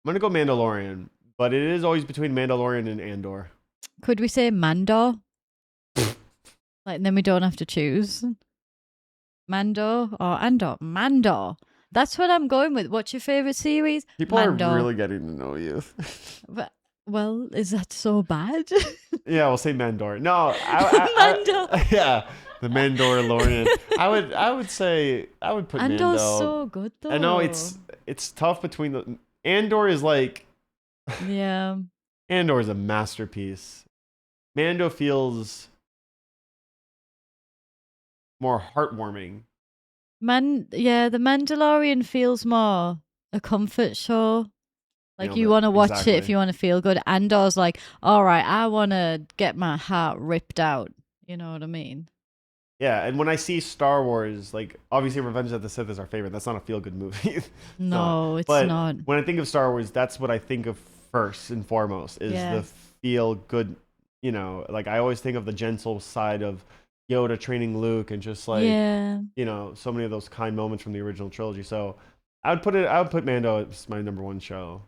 I'm gonna go Mandalorian. But it is always between Mandalorian and Andor. Could we say Mando? And then we don't have to choose. Mando or Andor? Mando. That's what I'm going with. What's your favorite series? People Mando. are really getting to know you. Well, is that so bad? Yeah, we'll say Mandor. No, Mando. Yeah, the Mandalorian. I would say I would put Mando. Andor's so good though. I know it's tough between the Andor is like. Yeah. Andor is a masterpiece. Mando feels more heartwarming. The Mandalorian feels more a comfort show. Like you want to watch it if you want to feel good. Andor's like, all right, I want to get my heart ripped out. You know what I mean? Yeah, and when I see Star Wars, like obviously Revenge of the Sith is our favorite. That's not a feel-good movie. No, it's not. When I think of Star Wars, that's what I think of first and foremost is the feel-good. Like I always think of the gentle side of Yoda training Luke and just like so many of those kind moments from the original trilogy. So I would put Mando as my number one show.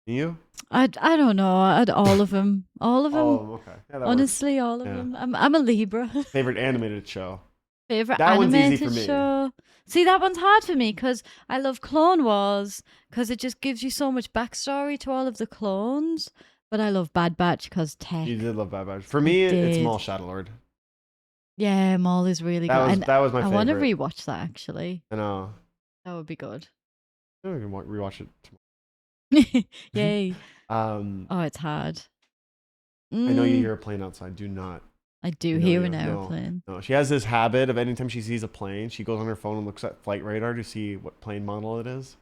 You? I don't know. I'd all of them. All of them. Oh, okay. Yeah, honestly, all of them. I'm a Libra. Favorite animated show? Favorite that animated one's easy for me. show? See, that one's hard for me because I love Clone Wars because it just gives you so much backstory to all of the clones. But I love Bad Batch because tech. You did love Bad Batch. For me, it's Maul Shadowlord. Yeah, Maul is really good. That was my favorite. I want to rewatch that actually. I know. That would be good. I can rewatch it tomorrow. Yay. Oh, it's hard. I know you hear a plane outside. Do not. I do hear an airplane. No, she has this habit of anytime she sees a plane, she goes on her phone and looks at flight radar to see what plane model it is.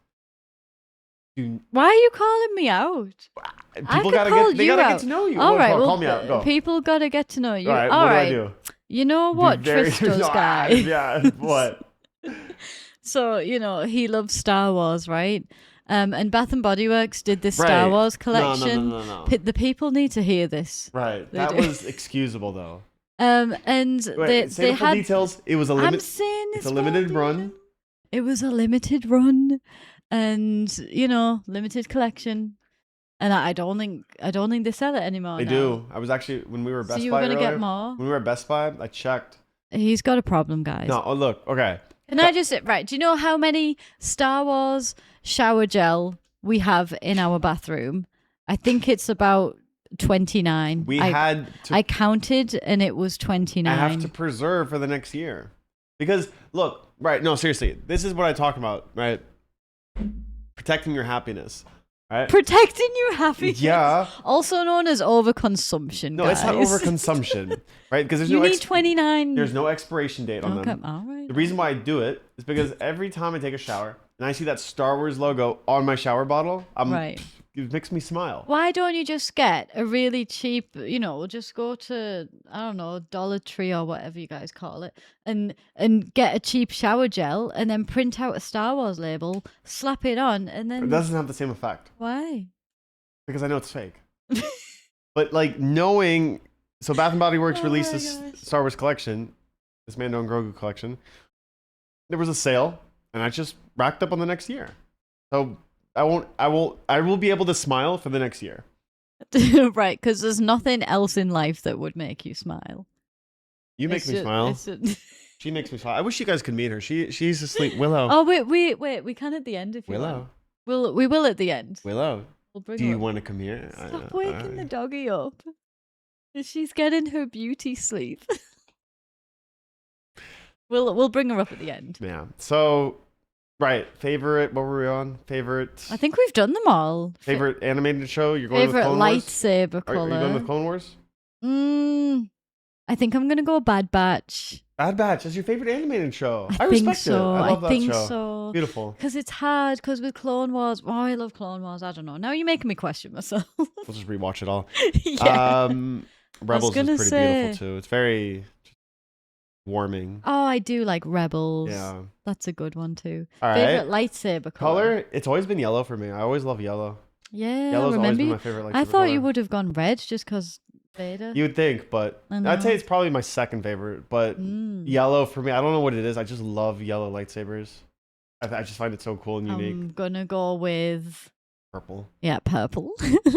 Why are you calling me out? People gotta get to know you. All right, call me out. Go. People gotta get to know you. All right, what do I do? You know what Trish does, guy? Yeah, what? So, he loves Star Wars, right? And Bath and Body Works did this Star Wars collection. No. The people need to hear this. Right. That was excusable, though. And they had details. It was a limit. I'm saying it's a limited run. It was a limited run, and limited collection. And I don't think they sell it anymore. They now. do. I was actually when we were Best Buy. So you were gonna earlier, get more? When we were at Best Buy, I checked. He's got a problem, guys. No, oh look, okay. Can I just right? Do you know how many Star Wars shower gel we have in our bathroom? I think it's about 29. I counted, and it was 29. I have to preserve for the next year because look, right? No, seriously, this is what I talk about, right? Protecting your happiness. Right? Protecting your happiness. Yeah. Also known as overconsumption. No, guys. it's not overconsumption, right? Because there's you need 29. There's no expiration date on them. All right. The reason why I do it is because every time I take a shower and I see that Star Wars logo on my shower bottle, it makes me smile. Why don't you just get a really cheap, just go to, I don't know, Dollar Tree or whatever you guys call it, and get a cheap shower gel and then print out a Star Wars label, slap it on, and then... It doesn't have the same effect. Why? Because I know it's fake. But like knowing... So Bath & Body Works released this Star Wars collection, this Mando and Grogu collection. There was a sale, and I just racked up on the next year. So... I will be able to smile for the next year. Right, because there's nothing else in life that would make you smile. You make me smile. She makes me smile. I wish you guys could meet her. She's asleep. Willow. Oh wait, we can at the end if you want. We will at the end. Willow. We'll bring Do her you up. want to come here? Stop waking the doggy up. She's getting her beauty sleep. We'll bring her up at the end. Yeah. So right, favorite. What were we on? Favorite. I think we've done them all. Favorite animated show. You're going favorite with Clone Wars? lightsaber color. Are you going with Clone Wars? I think I'm gonna go Bad Batch. Bad Batch is your favorite animated show. I respect think so. it. I love that think show. so. Beautiful. Because it's hard. Because with Clone Wars, I love Clone Wars. I don't know. Now you're making me question myself. We'll just rewatch it all. Yeah. Rebels is pretty beautiful too. It's very warming. Oh, I do like Rebels. Yeah. That's a good one too. All favorite right. lightsaber color? It's always been yellow for me. I always love yellow. Yeah. Yellow's always been my favorite lightsaber I thought color. you would have gone red just because Vader. You would think, but I'd say it's probably my second favorite. But yellow for me, I don't know what it is. I just love yellow lightsabers. I just find it so cool and unique. I'm gonna go with purple. Yeah, purple.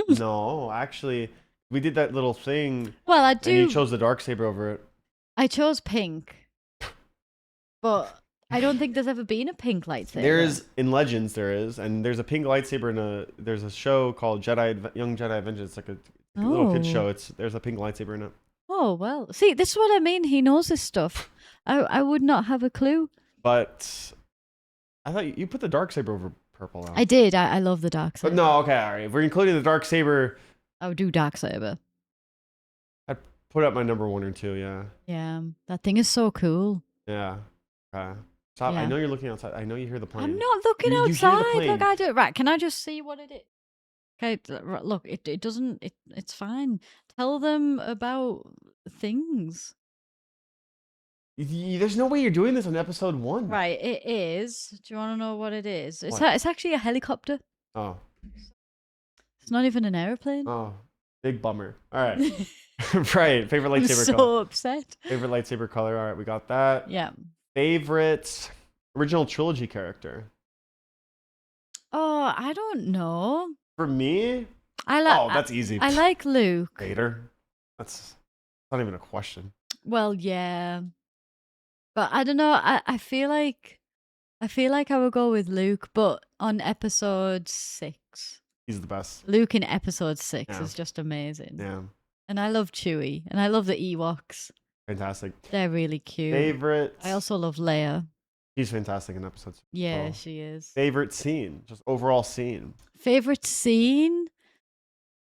No, actually, we did that little thing. Well, I do. And you chose the dark saber over it. I chose pink, but I don't think there's ever been a pink lightsaber. There is in Legends. There is, and there's a pink lightsaber in there's a show called Young Jedi Adventures. It's like a little kid show. There's a pink lightsaber in it. Oh well, see, this is what I mean. He knows this stuff. I would not have a clue. But I thought you put the dark saber over purple. Now. I did. I love the dark saber. But no, okay, all right. If we're including the dark saber, I would do dark saber. I'd put up my number 1 or 2. Yeah. Yeah, that thing is so cool. Yeah. Okay. Stop. Yeah. I know you're looking outside. I know you hear the plane. I'm not looking You hear the outside. plane. Look, I do it. Right, can I just see what it is? Okay, look, it doesn't. It's fine. Tell them about things. There's no way you're doing this on episode 1. Right, it is. Do you want to know what it is? It's What? it's actually a helicopter. Oh. It's not even an airplane. Oh. Big bummer. All right. Right. Favorite I'm lightsaber so color. upset. Favorite lightsaber color. All right, we got that. Yeah. Favorite original trilogy character. Oh, I don't know. For me, I that's easy. I like Luke. Vader. That's not even a question. Well, yeah, but I don't know. I feel like I would go with Luke, but on episode 6. He's the best. Luke in episode 6 is just amazing. Yeah. And I love Chewie, and I love the Ewoks. Fantastic. They're really cute. Favorite. I also love Leia. He's fantastic in episode 6. Yeah, she is. Favorite scene, just overall scene. Favorite scene,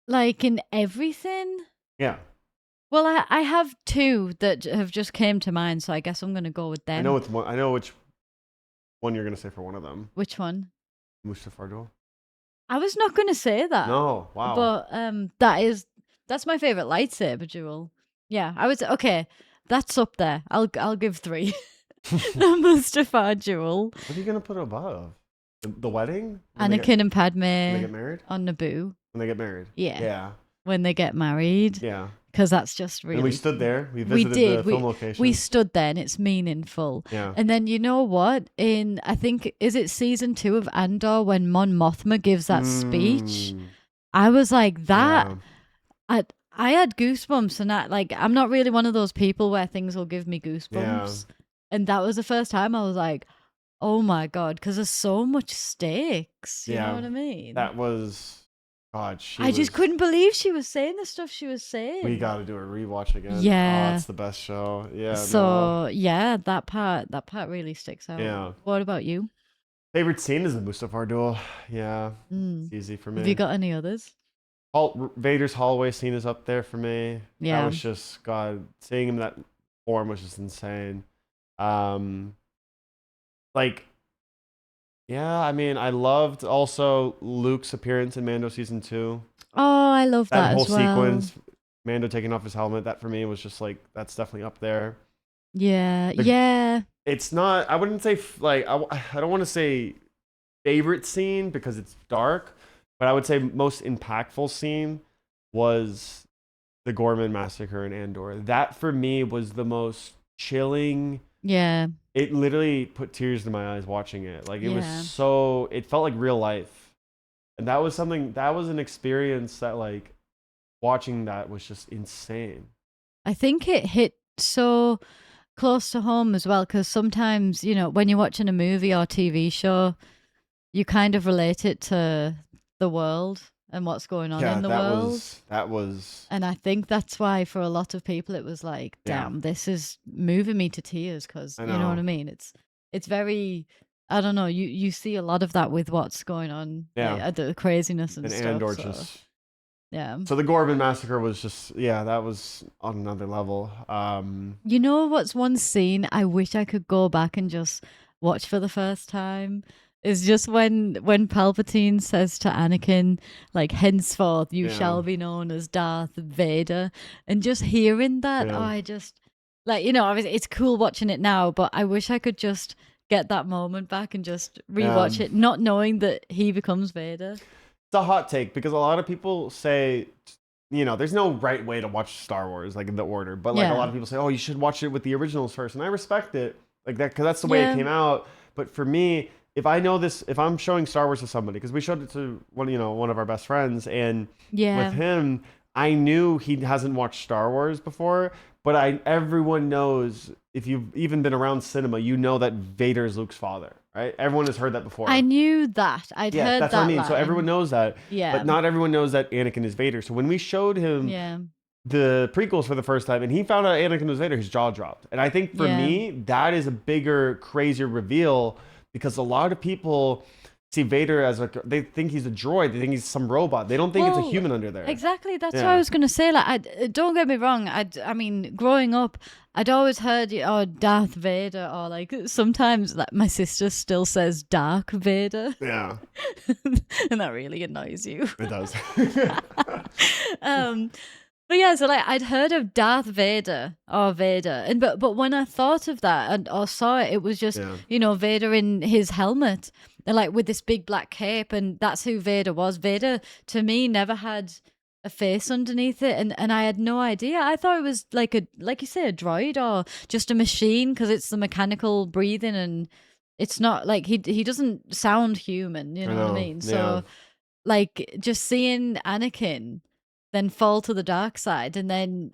like in everything. Yeah. Well, I have 2 that have just came to mind, so I guess I'm gonna go with them. I know which one you're gonna say for one of them. Which one? Mustafar duel. I was not gonna say that. No, wow. But that's my favorite lightsaber duel. Yeah, I would. Okay, that's up there. I'll give 3. The Mustafar duel. What are you gonna put above? The wedding? Anakin and Padme. When they get married? On Naboo. When they get married. Yeah. Yeah. When they get married. Yeah. Because that's just really. And we stood there. We visited the film location. We stood there, and it's meaningful. Yeah. And then you know what? I think is it season 2 of Andor when Mon Mothma gives that speech. I was like that. Yeah. I had goosebumps, and I'm not really one of those people where things will give me Yeah. goosebumps. And that was the first time I was like, oh my God, because there's so much stakes. You know Yeah. what I mean? That was, God, she I just was. couldn't believe she was saying the stuff she was We saying. got to do a rewatch again. Oh, Yeah. it's the best show. Yeah, no. So yeah, that part really sticks out. Yeah. What about you? Favorite scene is the Mustafar duel. Yeah, it's Mm. easy for Have you me. got any others? Vader's hallway scene is up there for me. That Yeah. was just, God, seeing him in that form was just insane. Um, like, yeah, I mean, I loved also Luke's appearance in Mando season 2. Oh, I love That that whole as well. sequence, Mando taking off his helmet, that for me was just like, that's definitely up there. Yeah, The, yeah. it's not, I wouldn't say, like, I don't want to say favorite scene because it's dark, but I would say most impactful scene was the Gorman massacre in Andor. That for me was the most chilling. Yeah. It literally put tears in my eyes watching it. Like it was Yeah. so, it felt like real life. And that was something, that was an experience that like watching that was just insane. I think it hit so close to home as well because sometimes, when you're watching a movie or TV show, you kind of relate it to the world and what's going on Yeah, in the that world. was, And I think that's why for a lot of people it was like, yeah, damn, this is moving me to tears because I you know what I know. mean? It's very, I don't know, you see a lot of that with what's going on, like Yeah. the craziness and And stuff. Andor So just, yeah. so the Gorman massacre was just, yeah, that was on another level. You know what's one scene I wish I could go back and just watch for the first time? Is just when Palpatine says to Anakin, like, henceforth you Yeah, shall be known as Darth Vader. And just hearing that, yeah, I just like, obviously it's cool watching it now, but I wish I could just get that moment back and just yeah. rewatch it, not knowing that he becomes Vader. It's a hot take because a lot of people say, there's no right way to watch Star Wars, like in the order. But like a Yeah. lot of people say, oh, you should watch it with the originals first, and I respect it, like that, because that's the way it Yeah. came out. But for me, if I know this, if I'm showing Star Wars to somebody, because we showed it to one of our best friends, and Yeah. with him, I knew he hasn't watched Star Wars before, but everyone knows if you've even been around cinema, you know that Vader is Luke's father, right? Everyone has heard that before. I knew that. I'd Yeah, heard that's that what I mean. line. So everyone knows that, Yeah. but not everyone knows that Anakin is Vader. So when we showed him Yeah. the prequels for the first time, and he found out Anakin was Vader, his jaw dropped. And I think for Yeah. me, that is a bigger, crazier reveal because a lot of people see Vader as they think he's a droid, they think he's some robot. They don't think it's a human under there. Exactly. That's what Yeah. I was gonna say. Like, don't get me wrong. I mean, growing up, I'd always heard, Darth Vader, or like sometimes like my sister still says Dark Vader, Yeah, and that really annoys you. it does. But yeah, so like I'd heard of Darth Vader or Vader, and but when I thought of that or saw it, it was just Yeah. Vader in his helmet, and like with this big black cape, and that's who Vader was. Vader to me never had a face underneath it, and I had no idea. I thought it was like you say, a droid or just a machine because it's the mechanical breathing, and it's not like he doesn't sound human. You know what I mean? So like just seeing Anakin then fall to the dark side, and then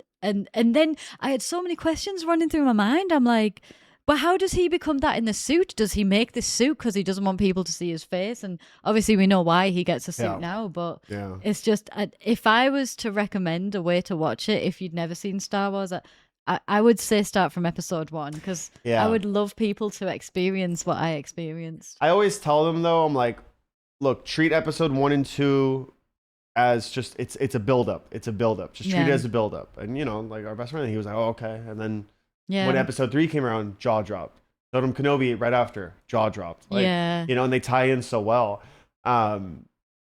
I had so many questions running through my mind. I'm like, but how does he become that in the suit? Does he make this suit because he doesn't want people to see his face? And obviously we know why he gets a suit now, but it's just if I was to recommend a way to watch it if you'd never seen Star Wars, I would say start from episode 1 because I would love people to experience what I experienced. I always tell them though, I'm like, look, treat episode 1 and 2 as just it's a build up. It's a build up. Just treat it as a build up. And like our best friend, he was like, "Oh, okay." And then when episode 3 came around, jaw dropped. Showed him Kenobi right after, jaw dropped. Like, and they tie in so well.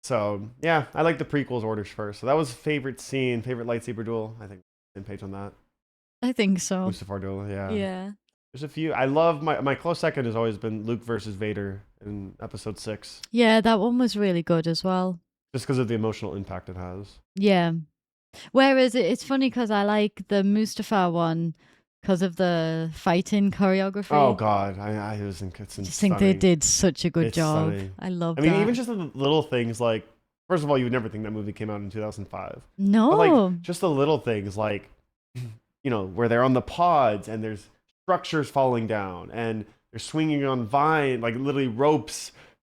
So yeah, I like the prequels orders first. So that was favorite scene, favorite lightsaber duel. I think same page on that. I think so. Mustafar duel, yeah. Yeah. There's a few. I love my close second has always been Luke versus Vader in episode 6. Yeah, that one was really good as well. Just because of the emotional impact it has. Yeah. Whereas it's funny because I like the Mustafar one because of the fighting choreography. Oh God, I was in. I just think they did such a good job. Stunning. I love. I mean, even just the little things like first of all, you would never think that movie came out in 2005. But No. like just the little things like where they're on the pods and there's structures falling down and they're swinging on vine like literally ropes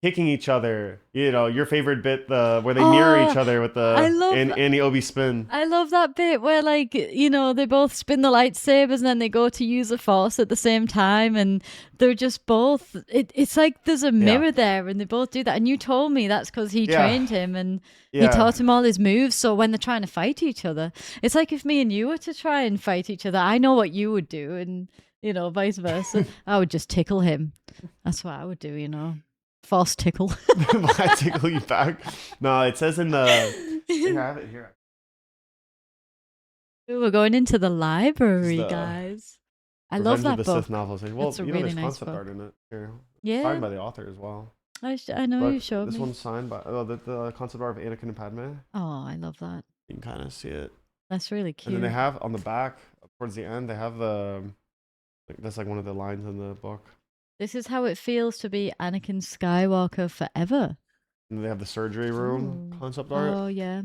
kicking each other. Your favorite bit, the where they mirror each other with I the love Annie Obi spin. I love that bit where, like, they both spin the lightsabers and then they go to use the force at the same time, and they're just both. It's like there's a mirror there, and they both do that. And you told me that's because he trained him and he taught him all his moves. So when they're trying to fight each other, it's like if me and you were to try and fight each other, I know what you would do, and vice versa. I would just tickle him. That's what I would do. Force tickle. I tickle you back. No, it says in the. Here, I have it here. Ooh, we're going into the library, guys. I love that book. book. Sith novels. Well, it's a really there's nice concept book. art in it. Here. Yeah. Signed by the author as well. I know you showed me. This one's signed by the concept art of Anakin and Padme. Oh, I love that. You can kind of see it. That's really cute. And then they have on the back, towards the end, they have that's like one of the lines in the book. This is how it feels to be Anakin Skywalker forever. And they have the surgery room concept art. Oh, yeah.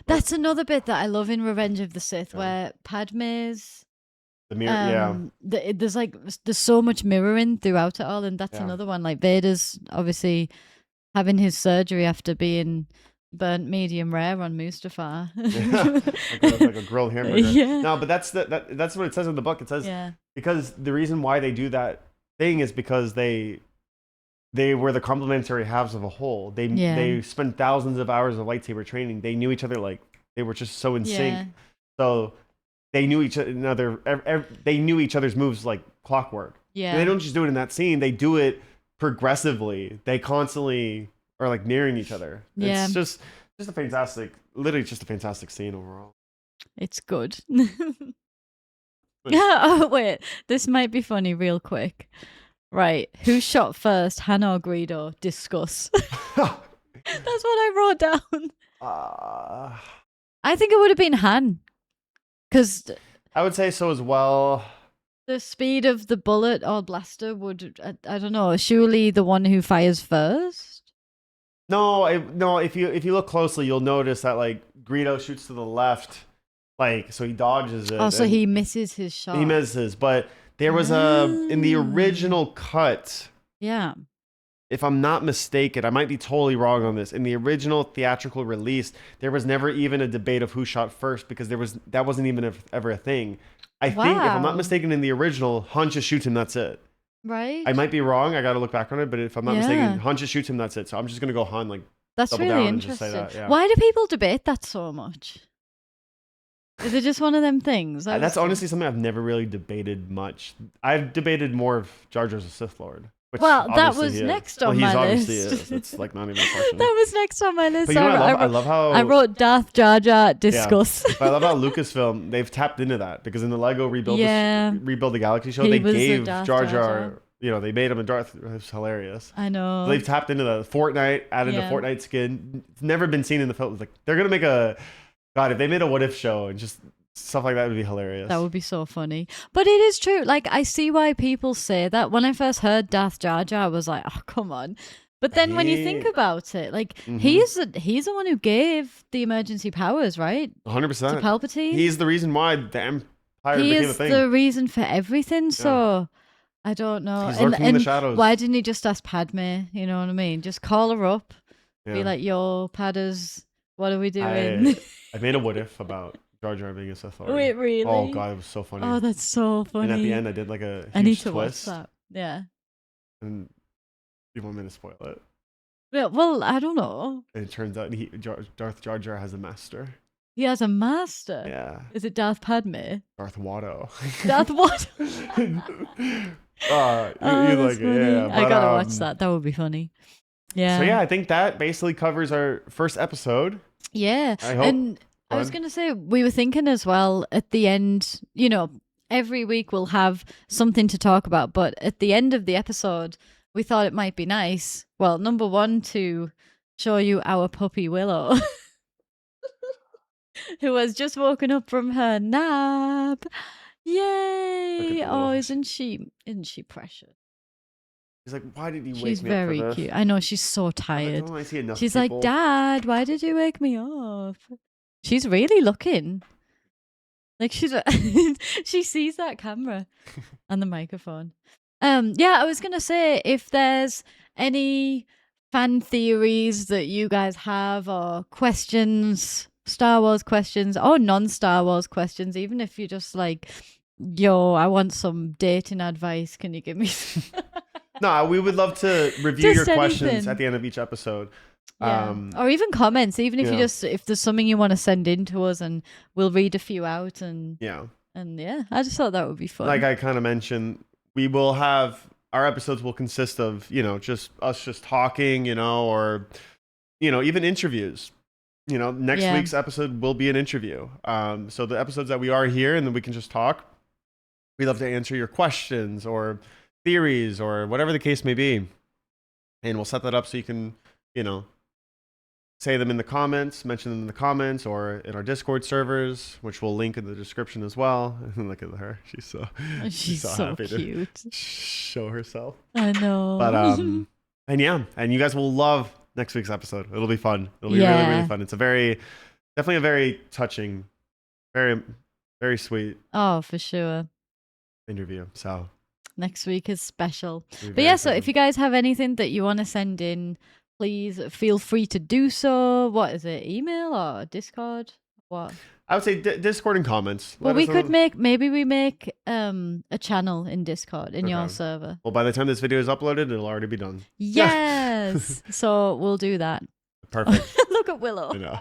That's another bit that I love in Revenge of the Sith, where Padme's... The mirror, there's so much mirroring throughout it all, and that's another one. Like, Vader's obviously having his surgery after being burnt medium rare on Mustafar. like a grilled hamburger. Yeah. No, but that's what it says in the book. It says because the reason why they do that thing is because they were the complementary halves of a whole. They spent thousands of hours of lightsaber training. They knew each other, like they were just so in sync. So they knew each other. They knew each other's moves like clockwork. Yeah. And they don't just do it in that scene. They do it progressively. They constantly are like mirroring each other. Yeah. It's just a fantastic, literally just a fantastic scene overall. It's good. Oh, wait. This might be funny real quick. Right. Who shot first, Han or Greedo? Discuss. That's what I wrote down. I think it would have been Han. Because I would say so as well. The speed of the bullet or blaster would, I don't know, surely the one who fires first? No. If you look closely, you'll notice that like Greedo shoots to the left, like so he dodges it. Oh, so he misses his shot. He misses, but there was in the original cut. Yeah. If I'm not mistaken, I might be totally wrong on this. In the original theatrical release, there was never even a debate of who shot first because that wasn't even ever a thing. I think, if I'm not mistaken, in the original, Han just shoots him, that's it. Right. I might be wrong. I got to look back on it, but if I'm not mistaken, Han just shoots him, that's it. So I'm just going to go Han, like, that's double really down interesting. And just say that. Yeah. Why do people debate that so much? Is it just one of them things? That's honestly something I've never really debated much. I've debated more of Jar Jar's a Sith Lord. Well, that was next on my list. Is. It's like not even a question. That was next on my list. But I love how I wrote Darth Jar Jar discuss. Yeah. I love how Lucasfilm, they've tapped into that because in the Lego Rebuild the Galaxy show, they gave Jar Jar. They made him a Darth. It was hilarious. I know. So they've tapped into the Fortnite, added a Fortnite skin. It's never been seen in the film. It's like they're gonna make if they made a what if show and just stuff like that would be hilarious. That would be so funny. But it is true. Like, I see why people say that. When I first heard Darth Jar Jar, I was like, oh, come on. But then when you think about it, like, he's the one who gave the emergency powers, right? 100%. To Palpatine. He's the reason why the Empire became a thing. He is the reason for everything, so... I don't know. He's lurking in the shadows. Why didn't he just ask Padme? You know what I mean? Just call her up. Be like, yo, Padders, what are we doing? I made a what if about Jar Jar being a Sith Lord. Wait, really? Oh god, it was so funny. Oh, that's so funny. And at the end, I did like a huge I need to twist. watch that. Yeah. And you want me to spoil it? Yeah, well, I don't know. And it turns out Darth Jar Jar has a master. He has a master. Yeah. Is it Darth Padme? Darth Watto. Darth Watto. You like it, yeah. I gotta watch that. That would be funny. Yeah. So yeah, I think that basically covers our first episode. Yeah. I hope. And I was gonna say, we were thinking as well at the end, every week we'll have something to talk about, but at the end of the episode, we thought it might be nice. Well, number one, to show you our puppy Willow. Who has just woken up from her nap. Yay! Oh, isn't she precious? He's like, why did you She's wake me up for very this? cute. I know, she's so Like, tired. don't I see enough She's people? like, Dad, why did you wake me up? She's really looking. Like she sees that camera and the microphone. Yeah, I was gonna say if there's any fan theories that you guys have or questions, Star Wars questions or non-Star Wars questions, even if you're just like, yo, I want some dating advice. Can you give me some? No, we would love to review your Just questions anything. at the end of each episode. Yeah. Or even comments, even if yeah. you just if there's something you want to send in to us and we'll read a few out and Yeah. I just thought that would be fun. Like I kind of mentioned, we will have our episodes will consist of, just us just talking, or even interviews. Next week's episode will be an interview. So the episodes that we are here and then we can just talk. We love to answer your questions or theories or whatever the case may be. And we'll set that up so you can, say them in the comments, mention them in the comments or in our Discord servers, which we'll link in the description as well. Look at her. She's so happy cute to show herself. I know. But and you guys will love next week's episode. It'll be fun. It'll be really, really fun. It's definitely a very touching, very, very sweet. Oh, for sure. Interview. So next week is special. But yeah, so if you guys have anything that you want to send in, please feel free to do so. What is it? Email or Discord? What? I would say Discord and comments. Well, we could maybe we make a channel in Discord in your server. Well, by the time this video is uploaded, it'll already be done. Yes. So we'll do that. Perfect. Look at Willow. I know.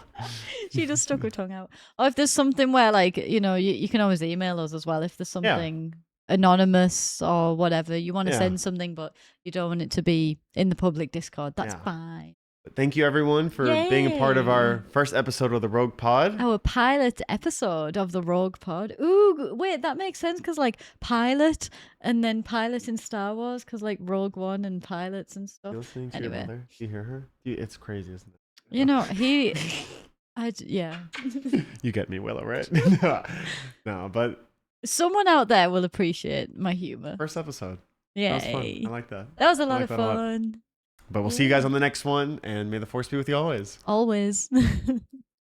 She just stuck her tongue out. Or if there's something where like, you can always email us as well if there's something anonymous or whatever. You want to send something but you don't want it to be in the public Discord. That's fine. Thank you everyone for being a part of our first episode of the Rogue Pod. Our pilot episode of the Rogue Pod. Ooh, wait, that makes sense because like pilot and then pilot in Star Wars because like Rogue One and pilots and stuff. You listening to your mother? Do you hear her? It's crazy, isn't it? Yeah. You get me, Willow, right? No, but someone out there will appreciate my humor. First episode. Yeah. That was fun. I like that. That was a lot of fun. But we'll see you guys on the next one, and may the Force be with you always. Always.